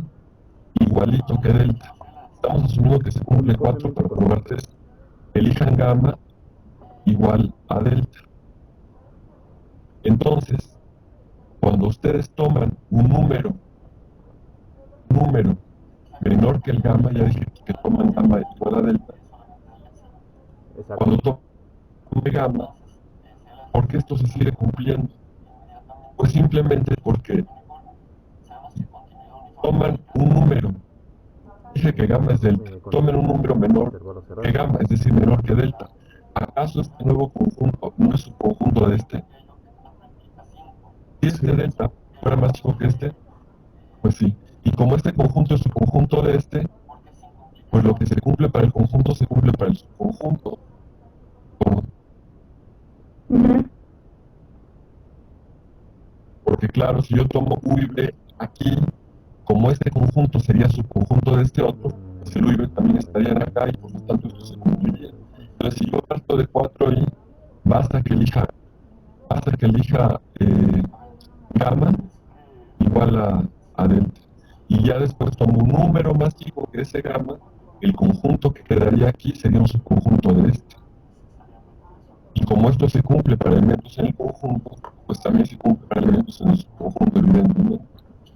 igualito que delta. Estamos asumiendo que se cumple 4 para probar 3. Elijan gamma igual a delta. Entonces, cuando ustedes toman un número menor que el gamma, ya dije que toman gamma igual a delta. Cuando toman gamma, ¿por qué esto se sigue cumpliendo? Pues simplemente porque toman un número. Dije que gamma es delta. Tomen un número menor que gamma, es decir, menor que delta. ¿Acaso este nuevo conjunto no es un conjunto de este? Si este delta fuera más chico que este, pues sí. Y como este conjunto es un conjunto de este, pues lo que se cumple para el conjunto se cumple para el subconjunto. Porque claro, si yo tomo U y B aquí, como este conjunto sería subconjunto de este otro, pues el U y B también estarían acá y por lo tanto esto se cumpliría. Entonces si yo parto de 4i, basta que elija gamma igual a delta. Y ya después tomo un número más chico que ese gamma, el conjunto que quedaría aquí sería un subconjunto de este. Y como esto se cumple para elementos en el conjunto, pues también se cumple para elementos en el subconjunto, evidentemente.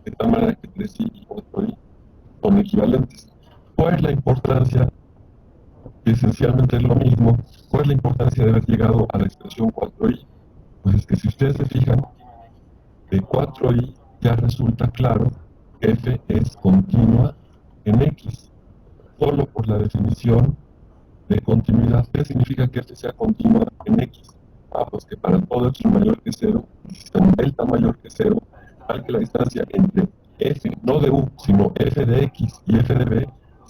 De tal manera que 3i y 4i son equivalentes. ¿Cuál es la importancia? Esencialmente es lo mismo. ¿Cuál es la importancia de haber llegado a la expresión 4i? Pues es que si ustedes se fijan, de 4i ya resulta claro que f es continua en x, solo por la definición de continuidad. ¿Qué significa que f sea continua en x? Pues que para todo epsilon mayor que 0, existe un delta mayor que 0, tal que la distancia entre f, no de u, sino f de x y f de b,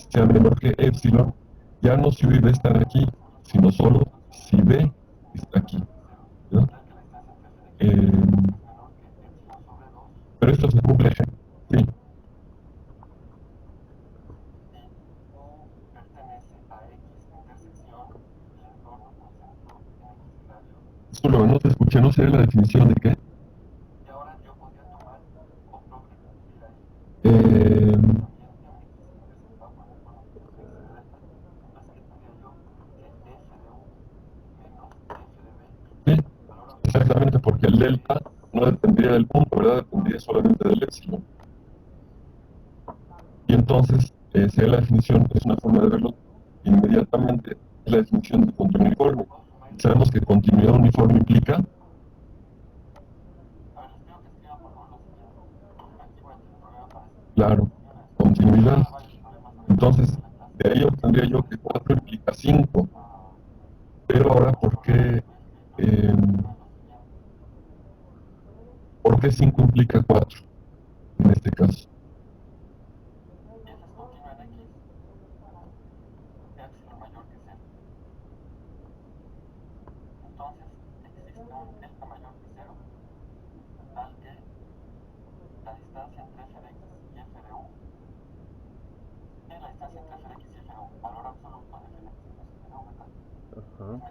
sea menor que epsilon. Ya no si u y b están aquí, sino solo si b está aquí, ¿no? Pero esto se cumple, sí. Disculpa, no te escuché, no sé la definición de qué. Sí, exactamente, porque el delta no dependería del punto, ¿verdad? Dependería solamente del epsilon. Y entonces, si hay la definición, es una forma de verlo inmediatamente, es la definición de continuidad uniforme. Sabemos que continuidad uniforme implica claro, continuidad. Entonces, de ahí obtendría yo que 4 implica 5. Pero ahora, ¿por qué 5 implica 4 en este caso?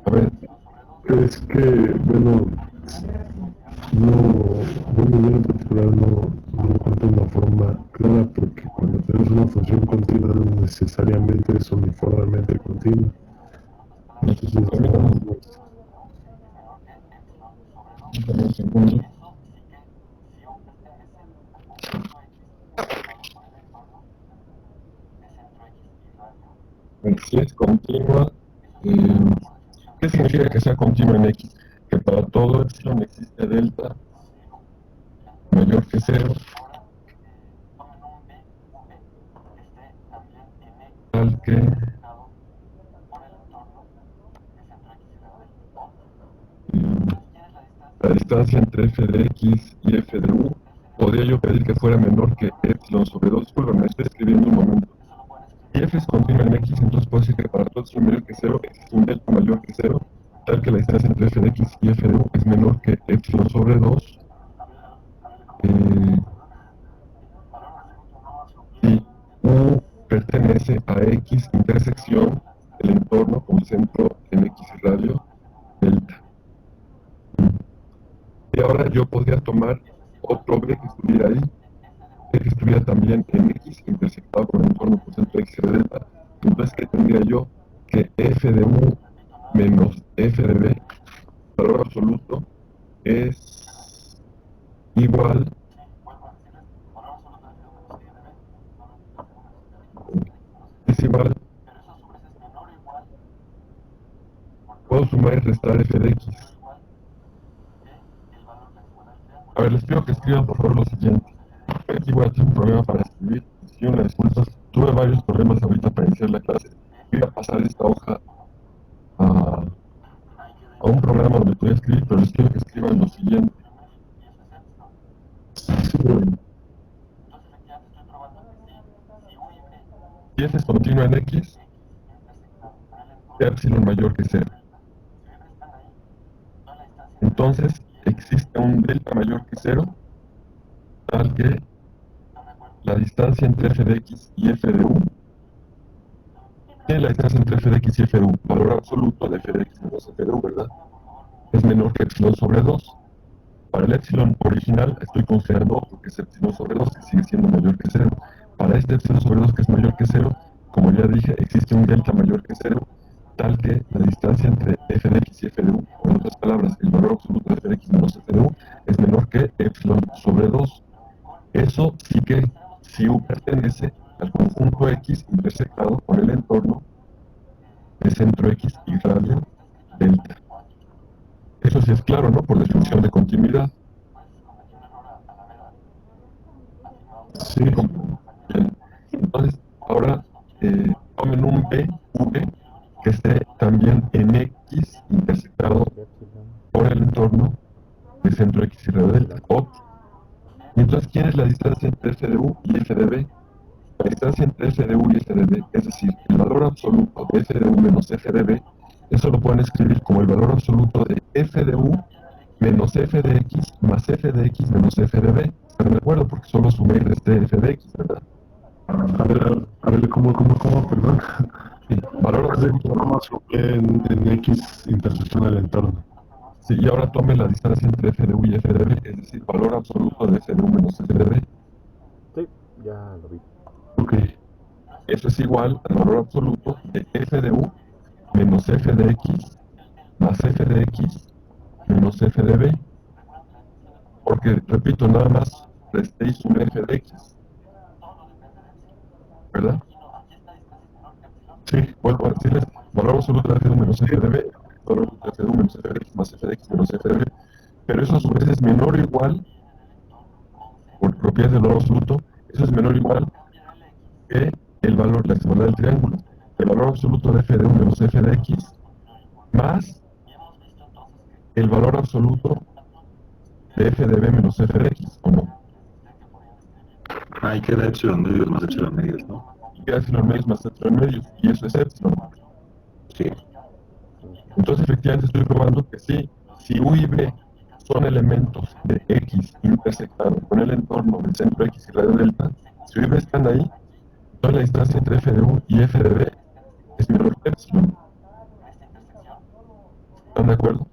A ver, Es que, bueno, yo en particular no encuentro una forma clara porque cuando tienes una función continua no necesariamente es uniformemente continua. Entonces, un segundo. Si es continua, ¿qué significa que sea continua en x? Que para todo epsilon existe delta mayor que 0, tal que la distancia entre f de x y f de u, podría yo pedir que fuera menor que epsilon sobre 2. Disculpen, me estoy escribiendo un momento. Si f es continua en x, entonces puedo decir que para todo epsilon menor que 0 existe un delta mayor que 0, tal que la distancia entre f de x y f de u es menor que epsilon sobre 2. Si u pertenece a x intersección, el entorno con centro en x y radio, delta. Y ahora yo podría tomar otro b que estuviera ahí, b que estuviera también en x intersectado con el entorno con centro x y delta. Entonces, ¿qué tendría yo? Que f de u menos f de b, valor absoluto, es igual puedo sumar y restar f de x. A ver, les pido que escriban por favor lo siguiente. Aquí voy a tener un problema para escribir. Si una disculpa, tuve varios problemas ahorita para iniciar la clase. Voy a pasar esta hoja a, a un programa donde pueda escribir, pero les pido que escriban lo siguiente. Si f es continua en x, epsilon mayor que 0. Entonces, existe un delta mayor que 0, tal que la distancia entre f de x y f de u, que la distancia entre f de x y f de u, valor absoluto de f de x menos f de u, ¿verdad? Es menor que epsilon sobre 2. Para el epsilon original estoy considerando otro, que es epsilon sobre 2, que sigue siendo mayor que 0. Para este epsilon sobre 2, que es mayor que 0, como ya dije, existe un delta mayor que 0, tal que la distancia entre f de x y f de u, o en otras palabras, el valor absoluto de f de x menos f de u, es menor que epsilon sobre 2. Eso sí que, si u pertenece al conjunto x intersectado por el entorno de centro x y radio delta. Eso sí es claro, ¿no? Por definición de continuidad. Sí. Bien. Entonces, ahora tomen un B, V, que esté también en X intersectado por el entorno de centro X y radio delta. Y entonces, ¿quién es la distancia entre f de u y f de b? La distancia entre f de u y f de b, es decir, el valor absoluto de f de u menos f de b, eso lo pueden escribir como el valor absoluto de f de u menos f de x más f de x menos f de b. ¿Están de acuerdo? Porque solo sumé y resté f de x, ¿verdad? A ver, ¿cómo, perdón? Sí, valor absoluto. ¿Cómo sumé en X intersección al entorno? Sí, y ahora tome la distancia entre f de u y f de b, es decir, valor absoluto de f de u menos f de b. Sí, ya lo vi. Ok. Eso es igual al valor absoluto de f de u menos f de x más f de x menos f de b. Porque, repito, nada más resté y sumé f de x. ¿Verdad? Sí, vuelvo a decirles, valor absoluto de f de u menos f de b, valor absoluto de f de u menos f de x más f de x menos f de b. Pero eso a su vez es menor o igual, por propiedades del valor absoluto, eso es menor o igual que el valor, la desigualdad del triángulo, el valor absoluto de f de u menos f de x más el valor absoluto de f de b menos f de x, ¿o no? Ahí queda epsilon medios más epsilon medios, ¿no? Y queda epsilon medios más epsilon medios, y eso es epsilon. Sí. Entonces, efectivamente, estoy probando que sí, si u y b son elementos de x intersectado con el entorno del centro x y radio delta, si u y b están ahí, entonces la distancia entre f de u y f de b es menor que epsilon. ¿Están de acuerdo?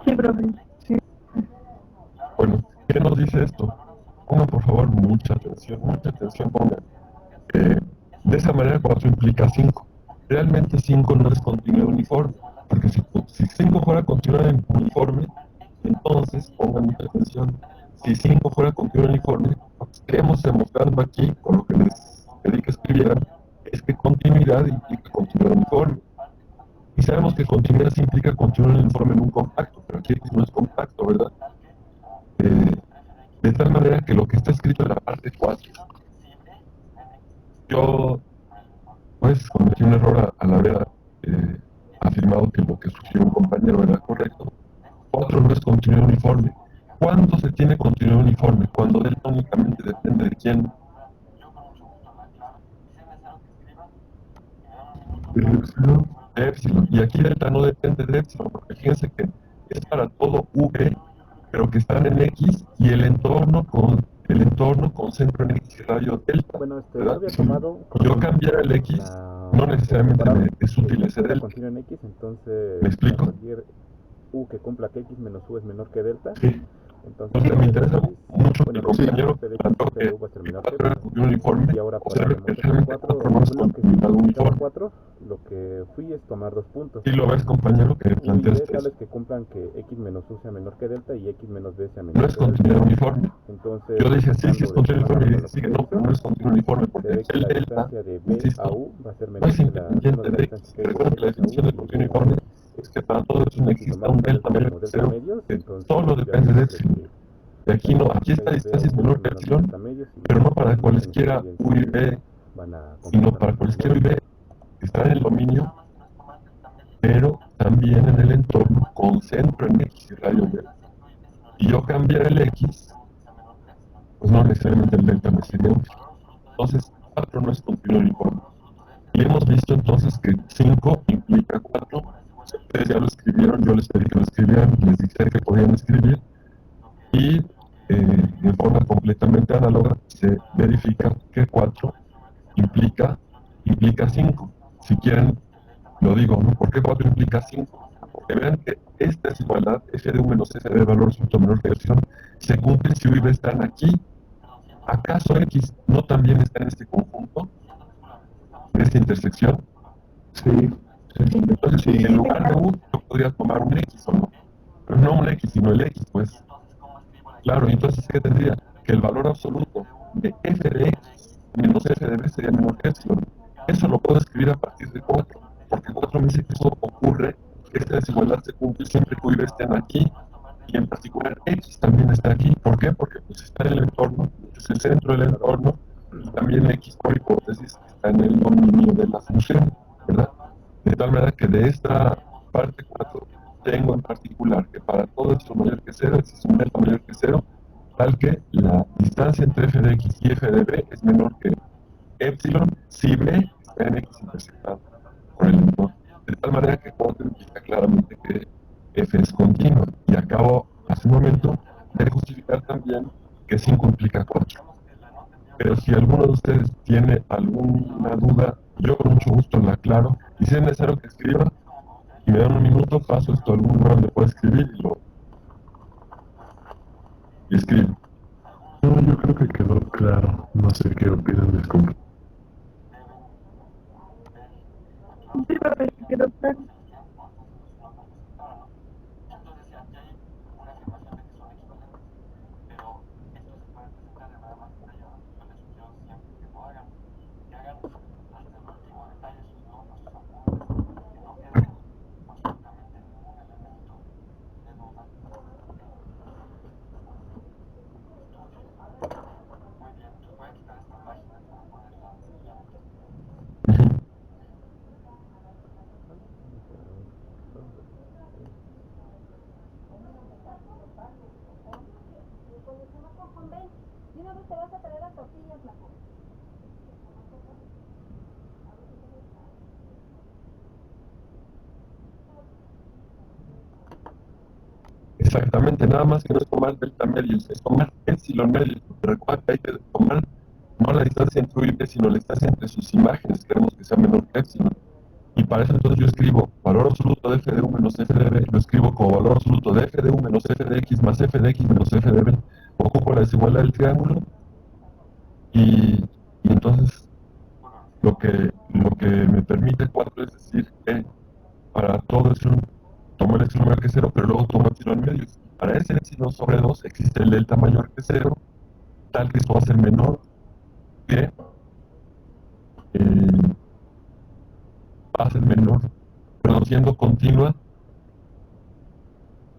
Sí, profe. Sí. Bueno, ¿qué nos dice esto? Pongan por favor mucha atención, pongan. De esa manera 4 implica 5. Realmente 5 no es continuidad uniforme, porque si 5 fuera continuidad uniforme, entonces pongan mucha atención. Si 5 fuera continuidad uniforme, lo que queremos demostrando aquí, con lo que les pedí que escribieran, es que continuidad implica continuidad uniforme. Y sabemos que continuidad sí implica continuidad uniforme en un compacto, pero aquí no es compacto, ¿verdad? De tal manera que lo que está escrito en la parte 4, yo pues cometí un error al haber afirmado que lo que sugirió un compañero era correcto. 4 no es continuidad uniforme. ¿Cuándo se tiene continuidad uniforme? Cuando delta únicamente depende de quién. De epsilon. De epsilon. Y aquí delta no depende de epsilon, porque fíjense que es para todo v, pero que están en x y el entorno con centro en x y radio delta. Bueno, yo ¿verdad? había tomado... Yo cambiar el x, no necesariamente es útil ese delta. delta. Continúa en x, entonces... ¿Me explico? Cualquier u que cumpla que x menos u es menor que delta. Sí. Entonces me interesa mucho bueno, el compañero f de planteó x, f de que u va a ser el menor que 4 era delta. continuidad uniforme, Y ahora para observe que demostrar realmente 4 no es continuidad uniforme. 4, lo que fui es tomar 2 puntos. Y lo ves, compañero, que U y b planteaste tales eso. que cumplan que x menos u sea menor que delta y x menos b sea menor No es que delta. continuidad uniforme. Entonces, Yo dije, sí, sí es continuidad uniforme. Y con dice, lo sí, que no, pero no es continuidad uniforme, se porque ve que el la delta, distancia de b a insisto, u va a ser no menor es que la suma independiente de la de distancia x. que hay de Recuerden que la x a definición u de continuidad uniforme es que para todo esto y exista tomamos un el delta mayor como que delta 0, medios, que entonces solo ya depende de vemos de epsilon. que Y aquí no, aquí b esta a distancia es u menor va que a ser menor delta epsilon, medios pero no para y cualesquiera en u y esta b, van a sino completar para nuestro cualesquiera u y modelo. b que están en el dominio, pero también en el entorno con centro en x y radio delta. Y yo cambiar el x, pues no necesariamente el delta me sería útil. Entonces, 4 no es continuo uniforme. Y hemos visto entonces que 5 implica 4. Ustedes ya lo escribieron, yo les pedí que lo escribieran, les dije que podían escribir. Y en forma completamente análoga se verifica que 4 implica 5. Si quieren, lo digo, ¿no? ¿Por qué 4 implica 5? Porque vean que esta desigualdad f de u menos f de valor absoluto menor que epsilon se cumple si u y b están aquí. ¿Acaso x no también está en este conjunto, en esta intersección? Sí, Entonces, sí. en lugar de u, yo podría tomar un x o no. Pero no un x, sino el x, pues. Claro, entonces, ¿qué tendría? Que el valor absoluto de f de x menos f de b sería menor que epsilon. Eso lo puedo escribir a partir de 4, porque 4 me dice que eso ocurre, que esta desigualdad se cumple siempre que u y b estén aquí, y en particular x también está aquí. ¿Por qué? Porque pues está en el entorno, es el centro del entorno, y también x por hipótesis está en el dominio de la función, ¿verdad? De tal manera que de esta parte 4 tengo en particular que para todo esto mayor que 0 existe un delta mayor que 0, tal que la distancia entre f de x y f de b es menor que epsilon si b está en x intersectado por el entorno. De tal manera que 4 implica claramente que f es continua. Y acabo hace un momento de justificar también que 5 implica 4. Pero si alguno de ustedes tiene alguna duda, yo con mucho gusto la aclaro. Y si es necesario que escriba, y me dan un minuto, paso esto a algún lugar donde pueda escribir y escribo. No, yo creo que quedó claro. No sé qué opinan mis compañeros. Sí, profe, quedó claro. Exactamente, nada más que no es tomar delta medios, es tomar epsilon medios, porque recuerda que hay que tomar no la distancia entre u y b, sino la distancia entre sus imágenes, queremos que sea menor que epsilon. Y para eso entonces yo escribo valor absoluto de f de u menos f de b, lo escribo como valor absoluto de f de u menos f de x más f de x menos f de b. Ocupo la desigualdad del triángulo y entonces lo que me permite 4 es decir que para todo epsilon tomo el epsilon mayor que 0, pero luego tomo epsilon medios. Para ese epsilon sobre 2 existe el delta mayor que 0, tal que esto va a ser menor que va a ser menor, pero siendo continua,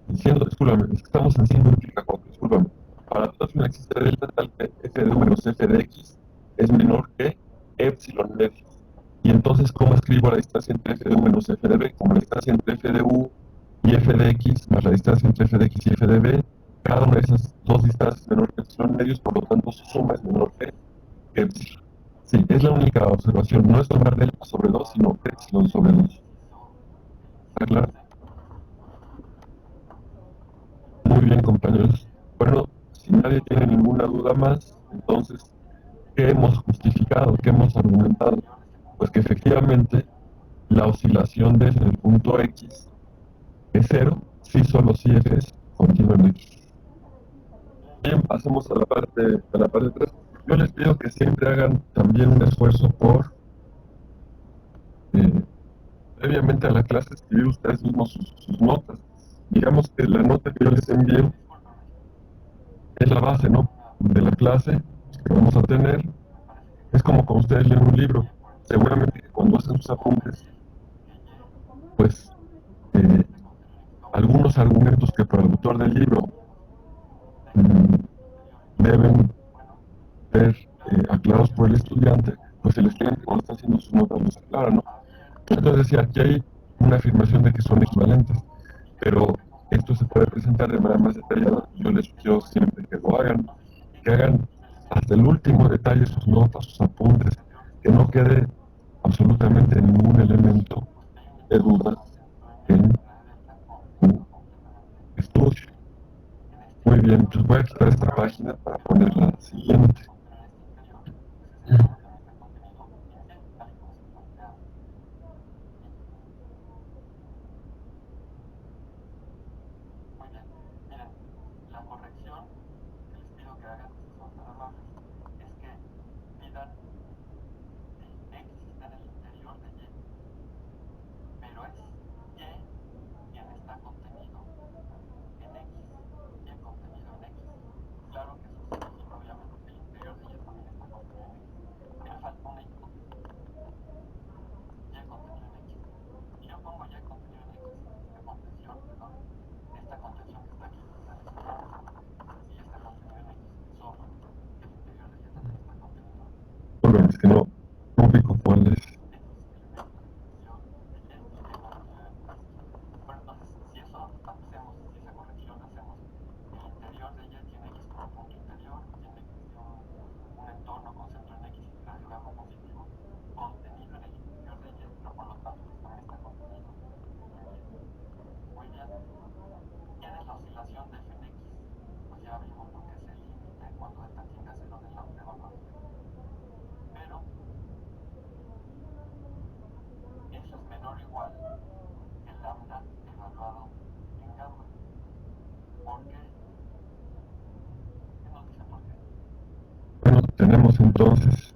discúlpame, es que estamos en 5 implica 4, discúlpame. Para todo epsilon existe delta tal que f de u menos f de x es menor que epsilon medios. Y entonces, ¿cómo escribo la distancia entre f de u menos f de b? Como la distancia entre f de u y f de x más la distancia entre f de x y f de b, cada una de esas dos distancias es menor que epsilon medios, por lo tanto su suma es menor que epsilon. Sí, es la única observación, no es tomar delta sobre 2, sino epsilon sobre 2. ¿Está claro? Muy bien, compañeros. Bueno, si nadie tiene ninguna duda más, entonces, ¿qué hemos justificado? ¿Qué hemos argumentado? Pues que efectivamente la oscilación de f en el punto x es 0, si solo si f es continua en x. Bien, pasemos a la parte 3. Yo les pido que siempre hagan también un esfuerzo por, previamente a la clase, escribir ustedes mismos sus notas. Digamos que la nota que yo les envío es la base, ¿no?, de la clase que vamos a tener. Es como cuando ustedes leen un libro. Seguramente que cuando hacen sus apuntes, pues algunos argumentos que para el autor del libro deben ser aclarados por el estudiante, pues el estudiante cuando está haciendo sus notas los aclara, ¿no? Entonces, sí, aquí hay una afirmación de que son equivalentes, pero esto se puede presentar de manera más detallada. Yo les sugiero siempre que hagan hasta el último detalle sus notas, sus apuntes, que no quede absolutamente ningún elemento de duda en su estudio. Muy bien, entonces voy a quitar esta página para poner la siguiente. tenemos entonces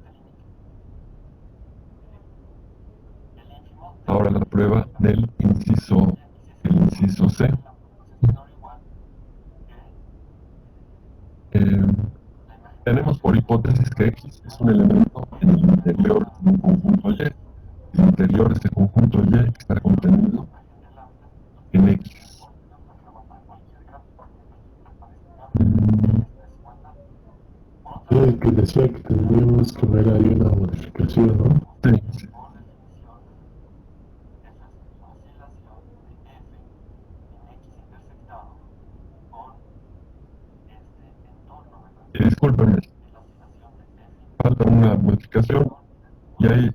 ahora la prueba del inciso C. Tenemos por hipótesis que X es un elemento en el interior de un conjunto Y. El interior de ese conjunto Y está contenido en X. Que decía que tendríamos que ver ahí una modificación, ¿no? Sí. Y discúlpenme, falta una modificación y ahí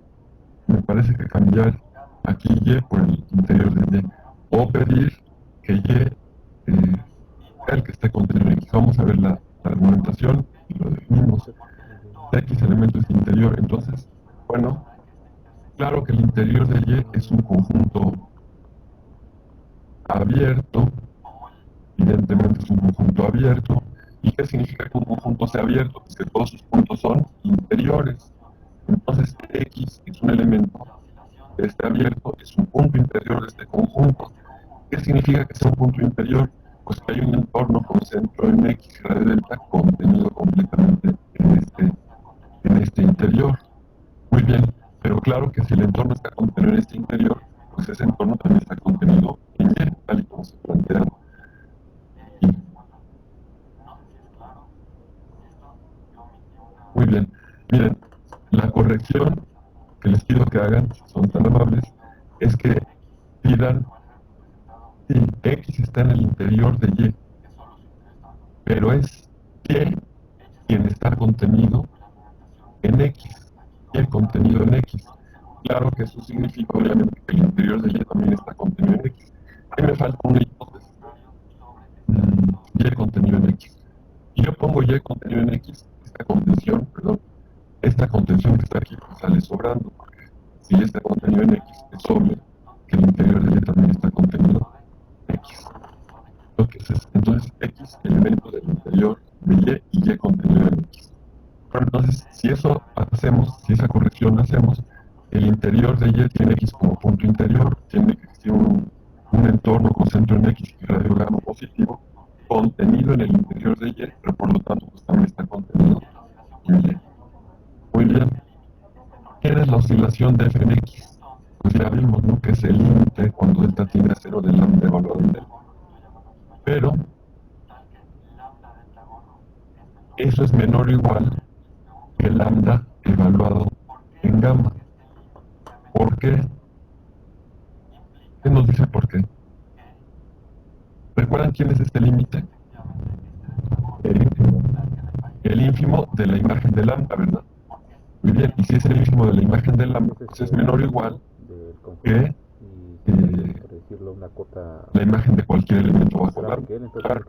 me parece que cambiar aquí Y por el interior de Y o pedir que Y sea el que esté contenido en X. Vamos a ver la argumentación y lo definimos. X elemento es interior, entonces, bueno, claro que el interior de Y es un conjunto abierto, evidentemente es un conjunto abierto. ¿Y qué significa que un conjunto sea abierto? Pues que todos sus puntos son interiores. Entonces X es un elemento que esté abierto, es un punto interior de este conjunto. ¿Qué significa que sea un punto interior? Pues que hay un entorno con centro en X y radio delta contenido completamente en este interior. Muy bien, pero claro que si el entorno está contenido en este interior, pues ese entorno también está contenido en Y, tal y como se plantea aquí. Muy bien, miren, la corrección que les pido que hagan, si son tan amables, es que pidan si X está en el interior de Y, pero es Y quien está contenido en X, y el contenido en X. Claro que eso significa obviamente que el interior de Y también está contenido en X. Ahí me falta una hipótesis. Y contenido en X. Y yo pongo Y contenido en X, esta contención que está aquí pues sale sobrando, porque si Y está contenido en X, es obvio que el interior de Y también está contenido en X. Entonces X elemento del interior de Y Y contenido en X. Pero entonces, si eso hacemos, si esa corrección hacemos, el interior de Y tiene X como punto interior, tiene que existir un entorno con centro en X y radiograma positivo contenido en el interior de Y, pero por lo tanto pues también está contenido en Y. Muy bien. ¿Qué es la oscilación de f en X? Pues ya vimos, ¿no? Que es el límite cuando delta tiende a 0 del lambda evaluado en delta. Pero eso es menor o igual que lambda evaluado en gamma. ¿Por qué? ¿Qué nos dice por qué? ¿Recuerdan quién es este límite? El ínfimo de la imagen de lambda, ¿verdad? Muy bien, y si es el ínfimo de la imagen de lambda, pues es menor o igual que la imagen de cualquier elemento bajo lambda. Claro,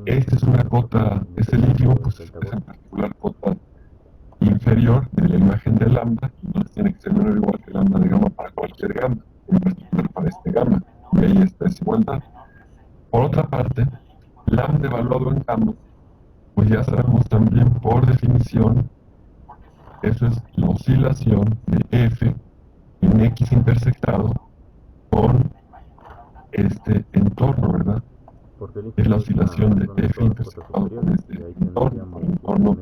esta es una cota, es el ínfimo, pues es en particular cota inferior de la imagen de lambda, entonces tiene que ser menor o igual que lambda de gamma para cualquier gamma, en particular para este gamma, y ahí está esa igualdad. Por otra parte, lambda evaluado en gamma, pues ya sabemos también por definición, eso es la oscilación de f en X intersectado con este entorno, ¿verdad? Es la oscilación de f intersectado con este entorno, con el entorno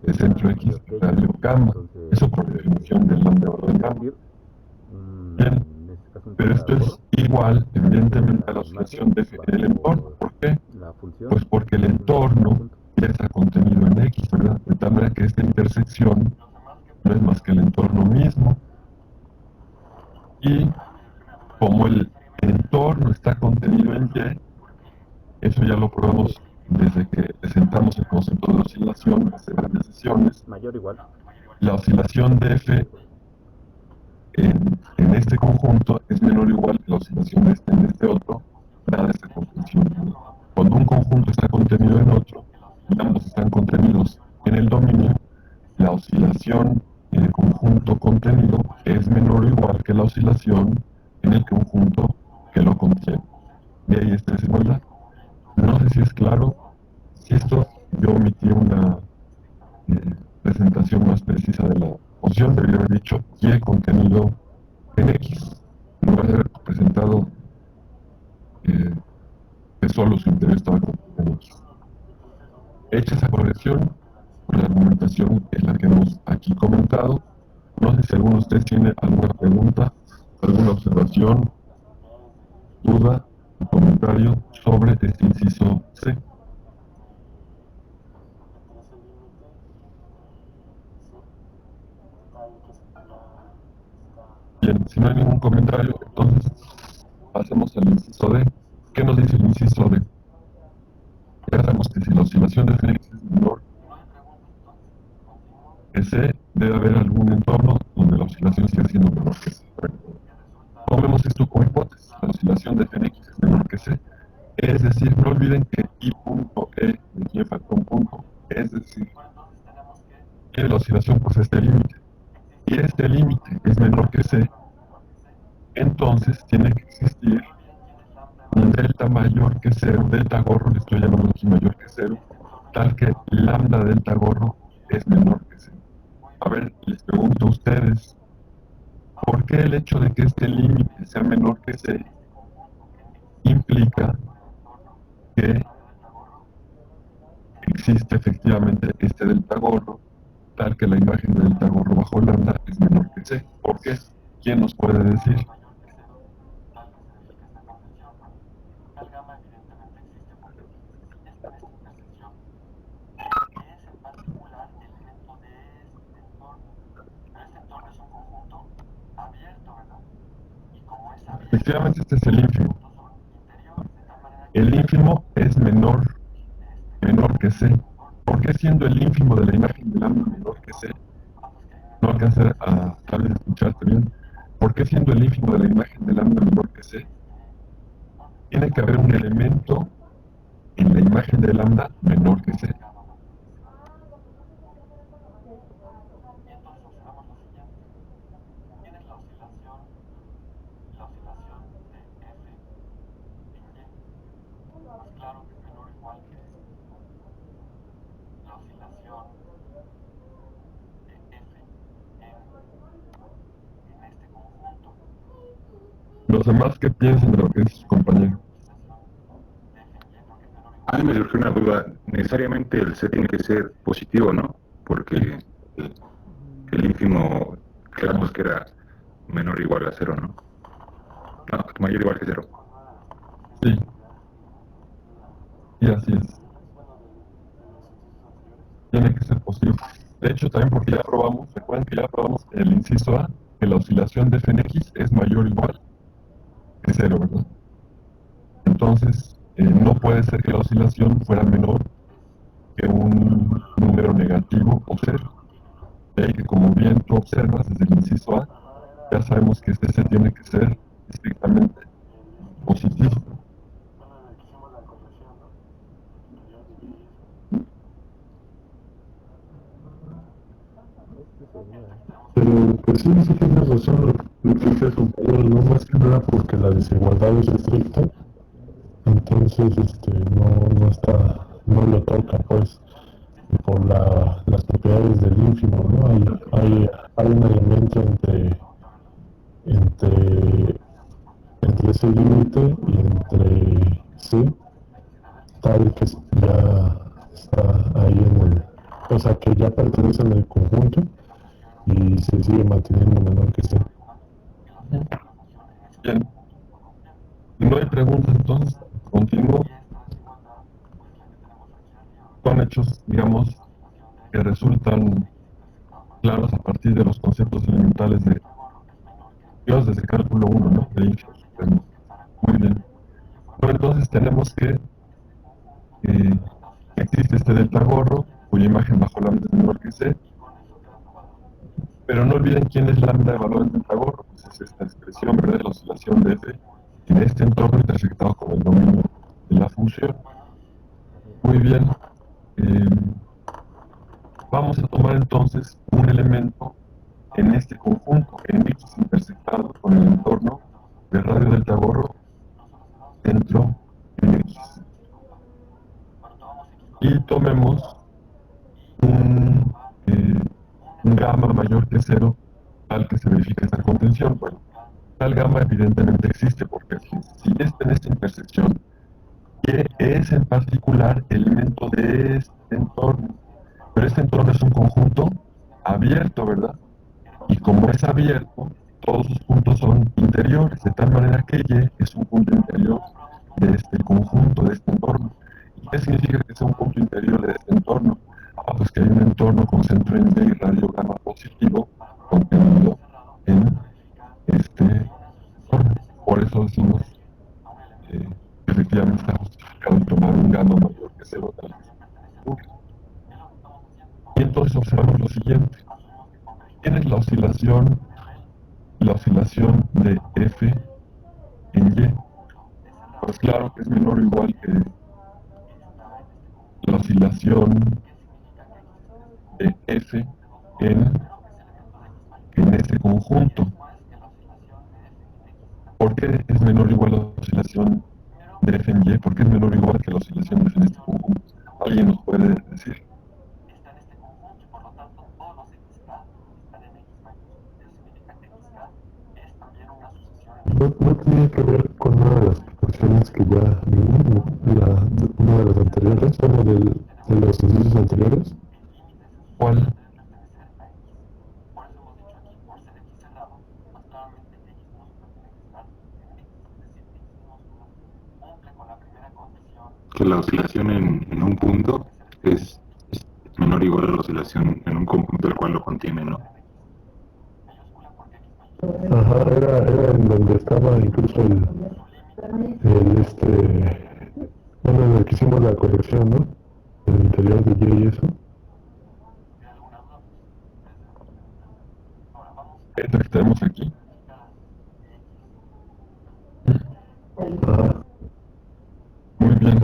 de centro X y radio gamma. Eso por definición del lambda evaluado en gamma. Bien, pero esto es igual, evidentemente, a la oscilación de f en el entorno. ¿Por qué? Pues porque el entorno ya está contenido en X, ¿verdad? De tal manera que esta intersección no es más que el entorno mismo. Y como el entorno está contenido en Y, eso ya lo probamos desde que presentamos el concepto de oscilación hace varias sesiones. Mayor o igual. La oscilación de f en este conjunto es menor o igual que la oscilación de este en este otro, dada esta contención. Cuando un conjunto está contenido en otro, y ambos están contenidos en el dominio, la oscilación en el conjunto contenido es menor o igual que la oscilación en el conjunto que lo contiene. De ahí esta desigualdad. No sé si es claro. Si esto yo omití presentación más precisa de la función, debería haber dicho y contenido en X, en lugar de haber presentado que solo su interior estaba contenido en X. Hecha esa corrección, con la argumentación es la que hemos aquí comentado. No sé si alguno de ustedes tiene alguna pregunta, alguna observación, duda o comentario sobre este inciso C. Bien, si no hay ningún comentario, entonces pasemos al inciso D. ¿Qué nos dice el inciso D? Ya sabemos que si la oscilación de Fenix es menor que C, debe haber algún entorno donde la oscilación siga siendo menor que C. Tomemos esto como hipótesis. La oscilación de Fnx es menor que C. Es decir, no olviden que I punto E de aquí falta un punto. Es decir, que la oscilación posee este límite. Y este límite es menor que C. Entonces tiene que existir un delta mayor que cero, delta gorro, le estoy llamando aquí mayor que cero, tal que lambda delta gorro es menor que cero. A ver, les pregunto a ustedes, ¿por qué el hecho de que este límite sea menor que C implica que existe efectivamente este delta gorro, tal que la imagen del delta gorro bajo lambda es menor que C? ¿Por qué? ¿Quién nos puede decir? Efectivamente, este es el ínfimo. El ínfimo es menor que C. ¿Por qué siendo el ínfimo de la imagen de lambda menor que C? No alcanza a tal vez escucharte bien. ¿Por qué siendo el ínfimo de la imagen de lambda menor que C? Tiene que haber un elemento en la imagen de lambda menor que C. Los demás que piensan de lo que dice su compañero. A mí me surgió una duda. Necesariamente el C tiene que ser positivo, ¿no? Porque el ínfimo, creemos que era menor o igual a cero, ¿no? No, mayor o igual que cero. Sí. Y así es. Tiene que ser positivo. De hecho, también porque ya probamos, recuerden que ya probamos el inciso A, que la oscilación de Fnx es mayor o igual que cero, ¿verdad? Entonces, no puede ser que la oscilación fuera menor que un número negativo o cero. De ahí que, como bien tú observas desde el inciso A, ya sabemos que este C tiene que ser estrictamente positivo. Pero pues sí, sí tienes razón lo que dice el compañero, no más que nada porque la desigualdad es estricta, entonces no está, no lo toca pues por las propiedades del ínfimo, ¿no? Hay un elemento entre, entre ese límite y entre C, tal que ya está ahí o sea que ya pertenece en el conjunto y se sigue manteniendo menor que C. Bien. Si no hay preguntas, entonces continúo con hechos, digamos, que resultan claros a partir de los conceptos elementales de Dios desde cálculo 1, ¿no? De ínfimo supremo. Muy bien. Bueno, entonces tenemos que existe este delta gorro, cuya imagen bajo lambda es menor que C, pero no olviden quién es lambda evaluada en delta gorro, pues es esta expresión, ¿verdad?, de la oscilación de F en este entorno intersectado con el dominio de la función. Muy bien. Vamos a tomar entonces un elemento en este conjunto, en X intersectado con el entorno de radio delta gorro, centro en X. Y tomemos un tal gamma evidentemente existe, porque si está en esta intersección, que es en particular elemento de este entorno. Pero este entorno es un conjunto abierto, ¿verdad? Y como es abierto, todos sus puntos son interiores, de tal manera que Y es un punto interior de este conjunto, de este entorno. ¿Y qué significa que sea un punto interior de este entorno? Pues que hay un entorno con centro en B y radio gamma positivo contenido en este entorno. Por eso decimos efectivamente está justificado en tomar un gamma mayor que cero tal vez. Y entonces observamos lo siguiente. Tienes la oscilación de F en Y. Pues claro que es menor o igual que la oscilación de F en ese conjunto. ¿Por qué es menor o igual la oscilación de F en Y? ¿Por qué es menor o igual que la oscilación de F en este conjunto? ¿Alguien nos puede decir? No tenía que ver con una de las proporciones que ya vimos, una de las anteriores, una de los ejercicios anteriores. ¿Cuál? Que la oscilación en un punto es menor o igual a la oscilación en un conjunto el cual lo contiene, ¿no? Ajá, era en donde estaba incluso bueno, en el que hicimos la corrección, ¿no? En el interior de Y y eso. Esta que tenemos aquí. Ajá. Muy bien.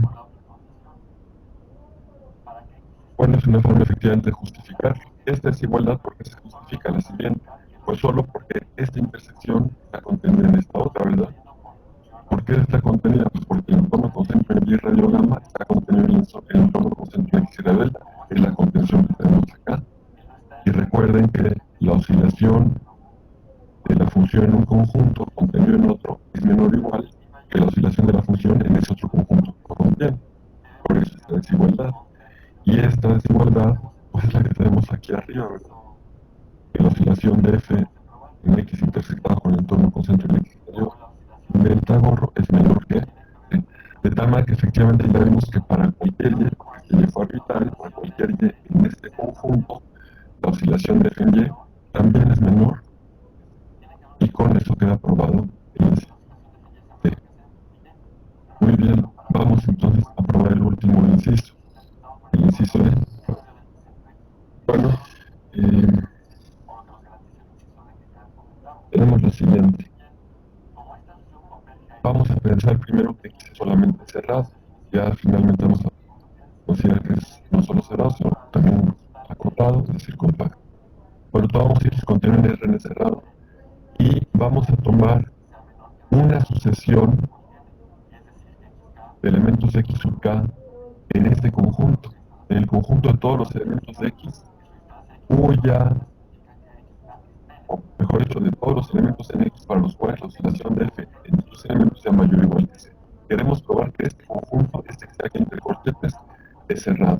Bueno, es una forma efectivamente de justificar. Esta desigualdad, ¿por qué se justifica la siguiente? Pues solo porque esta intersección está contenida en esta otra, ¿verdad? ¿Por qué está contenida? Pues porque el entorno con centro en Y radio gamma está contenido en el entorno con centro en X y radio delta. Es la contención que tenemos acá. Y recuerden que la oscilación de la función en un conjunto contenido en otro es menor o igual que la oscilación de la función en ese otro conjunto que contiene. Por eso esta desigualdad. Y esta desigualdad, pues es la que tenemos aquí arriba, ¿verdad? Que la oscilación de F en X intersectada con el entorno con centro en X interior delta gorro es menor que ¿sí? De tal manera que efectivamente ya vemos que para cualquier Y, porque este Y fue arbitrario, para cualquier Y en este conjunto, la oscilación de F en Y también es menor. Y con eso queda probado el inciso. Sí. Muy bien, vamos entonces a probar el último inciso. El inciso E. Bueno, tenemos lo siguiente. Vamos a pensar primero que X es solamente cerrado. Ya finalmente vamos a considerar que es no solo cerrado, sino también acotado, es decir, compacto. Bueno, tomamos X contenido en Rn cerrado y vamos a tomar una sucesión de elementos X sub K en este conjunto. En el conjunto de todos los elementos de X, cuya, o mejor dicho, de todos los elementos en X para los cuales la oscilación de F en estos elementos sea mayor o igual que C. Queremos probar que este conjunto, este que está aquí entre corchetes, es cerrado.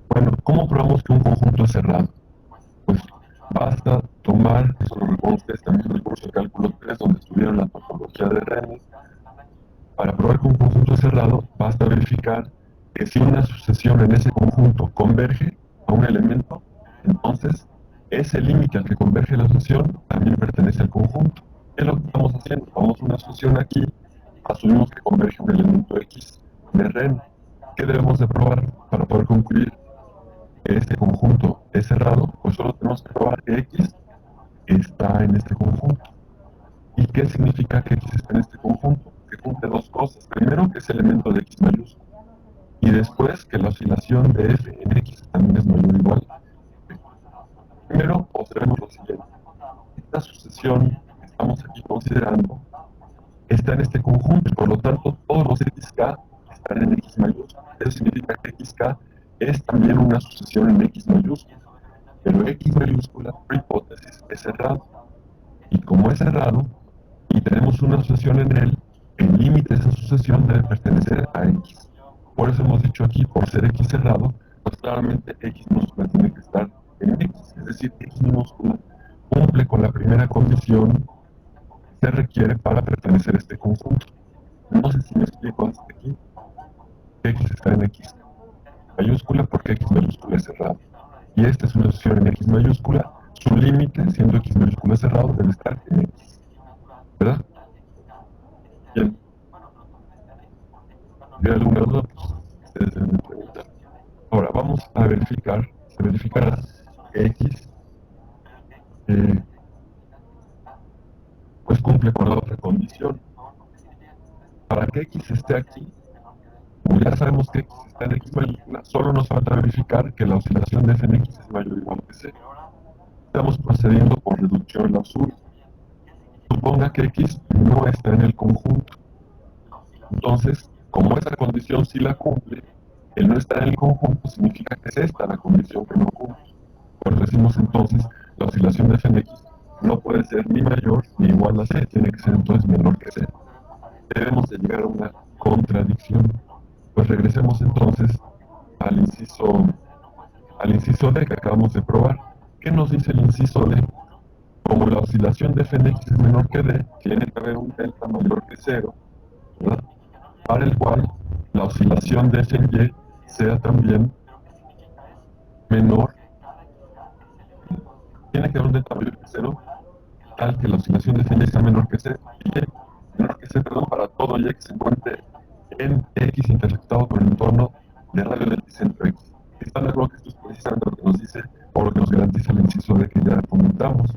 Bueno, ¿cómo probamos que un conjunto es cerrado? Pues basta tomar, eso lo recuerdo ustedes también en el curso de cálculo 3, donde estudiaron la topología de Rennes. Para probar que un conjunto es cerrado, basta verificar que si una sucesión en ese conjunto converge a un elemento, entonces ese límite al que converge la sucesión también pertenece al conjunto. ¿Qué es lo que estamos haciendo? Tomamos una sucesión aquí, asumimos que converge un elemento X de Rennes. ¿Qué debemos de probar para poder concluir que este conjunto es cerrado? Pues solo tenemos que probar que X está en este conjunto. ¿Y qué significa que X está en este conjunto? Que cumple dos cosas. Primero, que es elemento de X mayúsculo. Y después, que la oscilación de F en X también es mayor o igual. Primero, observemos lo siguiente. Esta sucesión que estamos aquí considerando está en este conjunto y por lo tanto todos los XK están en X mayúsculo. Eso significa que XK es también una sucesión en X mayúscula. Pero X mayúscula, por hipótesis, es cerrado. Y como es cerrado y tenemos una sucesión en él, el límite de esa sucesión debe pertenecer a X. Por eso hemos dicho aquí, por ser X cerrado, pues claramente X minúscula tiene que estar en X. Es decir, X minúscula cumple con la primera condición que se requiere para pertenecer a este conjunto. No sé si me explico hasta aquí. X está en X mayúscula porque X mayúscula es cerrado. Y esta es una sucesión en X mayúscula. Su límite, siendo X mayúscula cerrado, debe estar en X. ¿Verdad? Bien. Si hay alguna duda, pues ustedes deben preguntar. Ahora vamos a verificar, se verificará que X pues cumple con la otra condición. Para que X esté aquí, como ya sabemos que X está en X mayúscula, solo nos falta verificar que la oscilación de f en X es mayor o igual que C. Estamos procediendo por reducción al absurdo. Suponga que X no está en el conjunto. Entonces, como esa condición sí la cumple, el no estar en el conjunto significa que es esta la condición que no cumple. Pues decimos entonces, la oscilación de f en X no puede ser ni mayor ni igual a C, tiene que ser entonces menor que C. Debemos de llegar a una contradicción. Pues regresemos entonces al inciso D que acabamos de probar. ¿Qué nos dice el inciso D? Como la oscilación de f en X es menor que D, tiene que haber un delta mayor que 0, ¿verdad? Para el cual la oscilación de f en Y sea también menor, tiene que haber un delta mayor que 0, tal que la oscilación de f en Y sea menor que C, menor que C, perdón, para todo Y que se encuentre en X intersectado con el entorno de radio del epicentro X. Están de acuerdo que esto es precisamente lo que nos dice o lo que nos garantiza el inciso D que ya comentamos.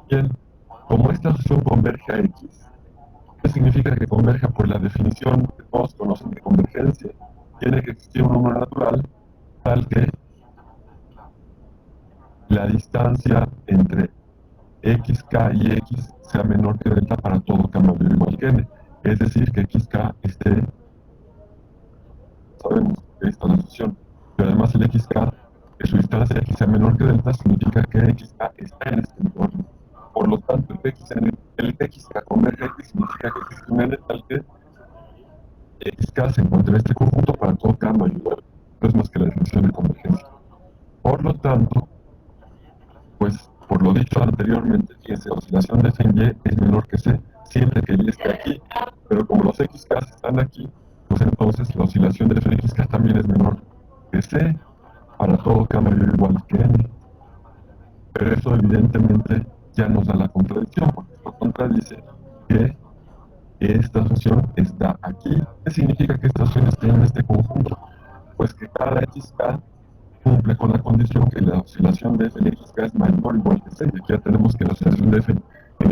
Bien, como esta asociación converge a X, ¿qué significa que converja? Por la definición que todos conocen de convergencia. Tiene que existir un número natural tal que la distancia entre xk y x sea menor que delta para todo k mayor o igual que n. Es decir, que xk esté, sabemos que esta es la asociación, pero además el xk, que su distancia x sea menor que delta, significa que xk está en este entorno. Por lo tanto, el xk converge a x significa que existe un n tal que xk se encuentra en este conjunto para todo k mayor o igual. No es más que la definición de convergencia. Por lo tanto, pues por lo dicho anteriormente, fíjense, la oscilación de f en y es menor que c, siempre que y esté aquí, pero como los xk están aquí, pues entonces la oscilación de f en xk también es menor que c, para todo k mayor o igual que n. Pero eso evidentemente ya nos da la contradicción, porque esto contradice que esta asociación está aquí. ¿Qué significa que esta asociación esté en este conjunto? Pues que cada xk cumple con la condición que la oscilación de f en xk es mayor o igual que c. Y aquí ya tenemos que la oscilación de f en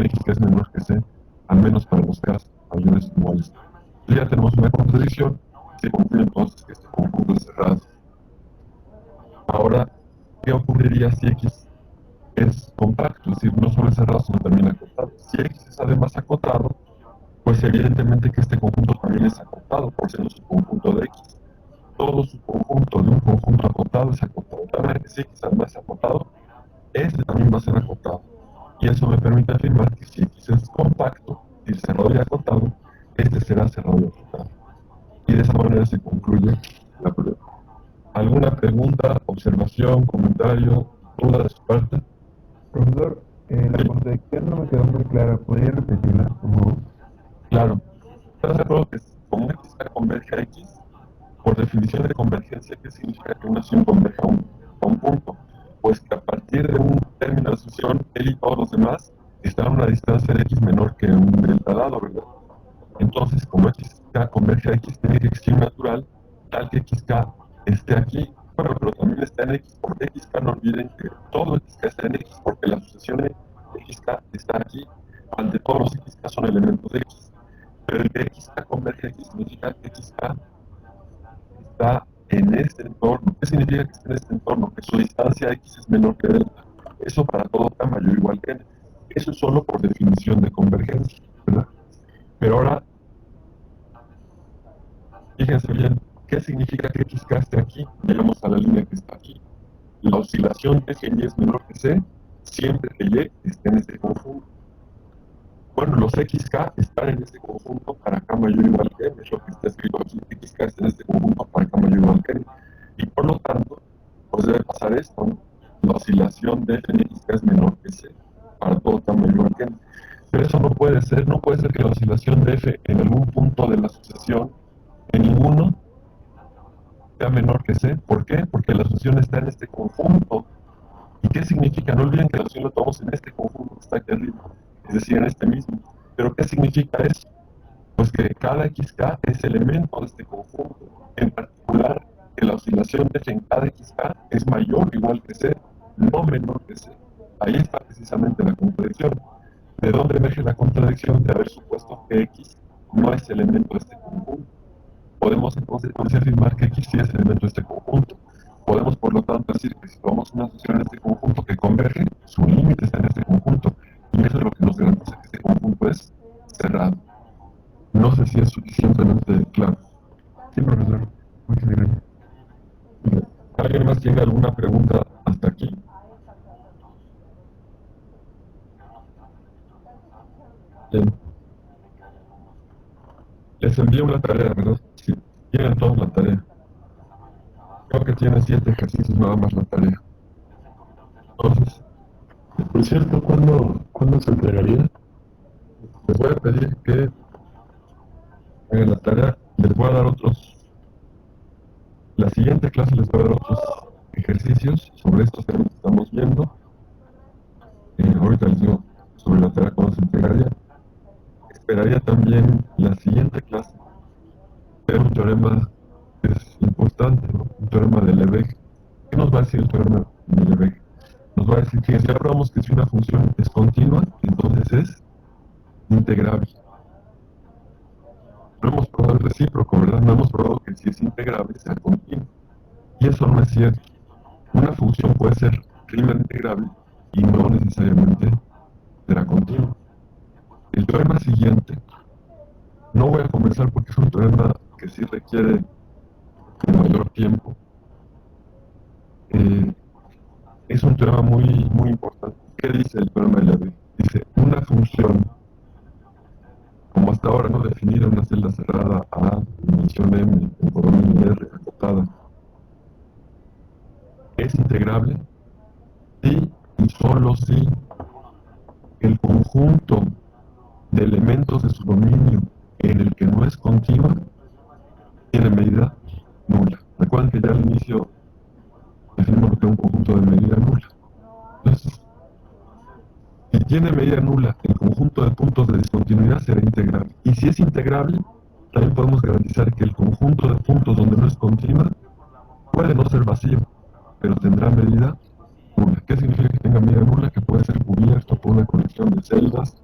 xk es menor que c, al menos para los k mayores o iguales. Entonces ya tenemos una contradicción, se concluye entonces que este conjunto es cerrado. Ahora, ¿qué ocurriría si x es compacto? Es decir, no solo es cerrado, sino también acotado. Si x es además acotado, pues evidentemente que este conjunto también es acotado, por ser un subconjunto de x. Todo subconjunto de un conjunto acotado es acotado. Cada vez que si x además es acotado, este también va a ser acotado. Y eso me permite afirmar que si x es compacto, y cerrado y acotado, este será cerrado y acotado. Y de esa manera se concluye la prueba. ¿Alguna pregunta, observación, comentario, duda de su parte? Profesor, la contradicción no me quedó muy clara. ¿Podría repetirla, por favor? Claro. ¿Estás de acuerdo que como x converge a x, por definición de convergencia, ¿qué significa que una asociación converge a un punto? Pues que a partir de un término de asociación, él y todos los demás están a una distancia de x menor que un delta dado, ¿verdad? Entonces, como xk converge a x, tiene que existir un natural tal que xk esté aquí, bueno, pero también está en x, porque xk no olviden que todo xk está en x, porque la asociación de xk está aquí, ante todos los xk son elementos de x. Pero el que xk converge a x significa que xk está en este entorno. ¿Qué significa que está en este entorno? Que su distancia x es menor que delta. Eso para todo k mayor o igual que n. Eso es solo por definición de convergencia, ¿verdad? Pero ahora, fíjense bien, ¿qué significa que xk esté aquí? Llegamos a la línea que está aquí. La oscilación de f en y es menor que c, siempre que y esté en este conjunto. Bueno, los XK están en este conjunto para K mayor igual que M, es lo que está escrito aquí. XK está en este conjunto para K mayor igual que M. Y por lo tanto, pues debe pasar esto, ¿no? La oscilación de F en XK es menor que C para todo K mayor igual que M. Pero eso no puede ser que la oscilación de F en algún punto de la sucesión, en ninguno, sea menor que C. ¿Por qué? Porque la asociación está en este conjunto. ¿Y qué significa? No olviden que la asociación la tomamos en este conjunto que está aquí arriba, es decir, en este mismo. ¿Pero qué significa eso? Pues que cada XK es elemento de este conjunto. En particular, que la oscilación de F en cada XK es mayor o igual que C, no menor que C. Ahí está precisamente la contradicción. ¿De dónde emerge la contradicción? De haber supuesto que X no es elemento de este conjunto. Podemos entonces afirmar que X sí es elemento de este conjunto. Podemos, por lo tanto, decir que si tomamos una asociación en este conjunto que converge, su límite está en este conjunto. Y eso es lo que nos garantiza que este conjunto es cerrado. No sé si es suficientemente claro. Sí, profesor. Muchas gracias. ¿Alguien más tiene alguna pregunta hasta aquí? Bien. Les envío una tarea, ¿verdad? Sí, tienen todos la tarea. Creo que tienen 7 ejercicios nada más la tarea. Entonces, Por cierto, ¿cuándo se entregaría? les voy a pedir que hagan la tarea. Les voy a dar otros. La siguiente clase les voy a dar otros ejercicios sobre estos temas que estamos viendo. Ahorita les digo sobre la tarea cuándo se entregaría. Esperaría también la siguiente clase ver un teorema que es importante, ¿no? Un teorema de Lebesgue. ¿Qué nos va a decir el teorema de Lebesgue? Nos va a decir que si ya probamos que si una función es continua, entonces es integrable. No hemos probado el recíproco, ¿verdad? No hemos probado que si es integrable sea continua. Y eso no es cierto. Una función puede ser prima integrable y no necesariamente será continua. El teorema siguiente, no voy a comenzar porque es un teorema que sí requiere de mayor tiempo. Es un teorema muy, muy importante. ¿Qué dice el teorema de Lebesgue? Dice, una función, como hasta ahora no definida una celda cerrada A, dimensión M, en podominio R acotada, es integrable si y solo si el conjunto de elementos de su dominio en el que no es continua tiene medida nula. Recuerden que ya al inicio definimos lo que es un conjunto de medida nula. Entonces, si tiene medida nula, el conjunto de puntos de discontinuidad será integrable. Y si es integrable, también podemos garantizar que el conjunto de puntos donde no es continua puede no ser vacío, pero tendrá medida nula. ¿Qué significa que tenga medida nula? Que puede ser cubierto por una colección de celdas,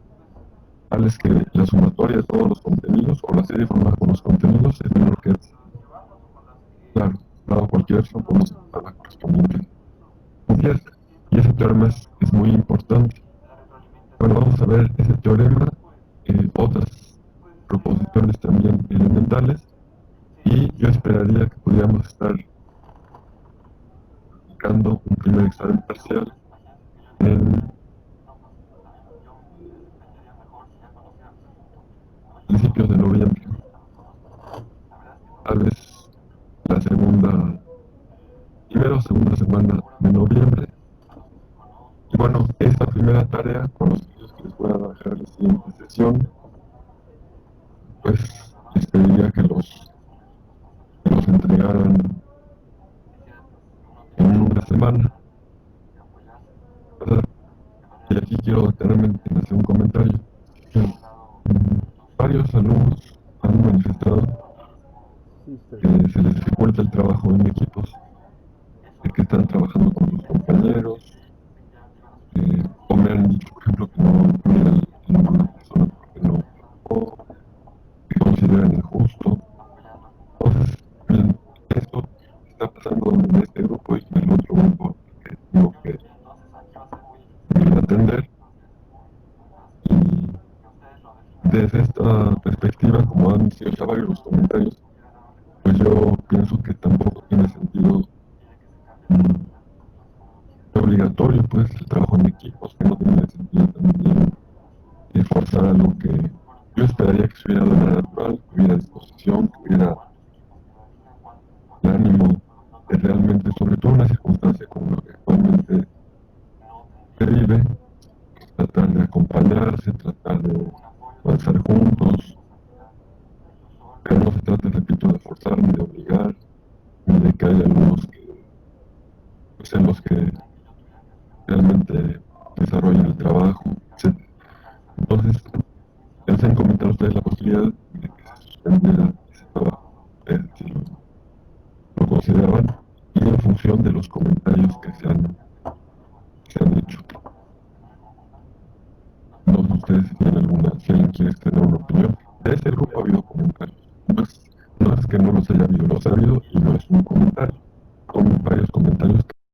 tales que la sumatoria de todos los contenidos o la serie formada por los contenidos es menor que esta. Claro, dado cualquier opción podemos encontrar la correspondiente cubierta. Y ese teorema es muy importante. Bueno, vamos a ver ese teorema, otras proposiciones también elementales, y yo esperaría que pudiéramos estar aplicando un primer examen parcial en principios de noviembre, tal vez la primera o segunda semana de noviembre. Y bueno, esta primera tarea, con los estudios que les voy a dejar en la siguiente sesión, pues les pediría que los entregaran en una semana, ¿verdad? Y aquí quiero detenerme en hacer un comentario. Varios alumnos han manifestado que se les dificulta el trabajo en equipos, de que están trabajando con sus compañeros, o me han dicho, por ejemplo, que no miran a ninguna persona porque no trabajó, que consideran injusto. Entonces, miren, esto está pasando en este grupo y en el otro grupo que tengo que atender. Y desde esta perspectiva, como han sido ya varios los comentarios, pues yo pienso que tampoco tiene sentido obligatorio, pues, el trabajo en equipos, que no tiene sentido también forzar algo que yo esperaría que se hubiera de manera natural, que hubiera disposición, que hubiera el ánimo de realmente, sobre todo en una circunstancia como la que actualmente se vive, tratar de acompañarse, tratar de avanzar juntos, pero no se trata, repito, de forzar ni de obligar, ni de que haya algunos que pues, sean los que realmente desarrollen el trabajo, etc. Entonces, les han comentado ustedes la posibilidad de que se suspendiera ese trabajo, si lo consideraban, y en función de los comentarios que se han hecho. No sé ustedes si tienen alguna, si alguien quiere extender una opinión. De ese grupo ha habido comentarios. No es que no los haya habido, los ha habido y no es un comentario. Son varios comentarios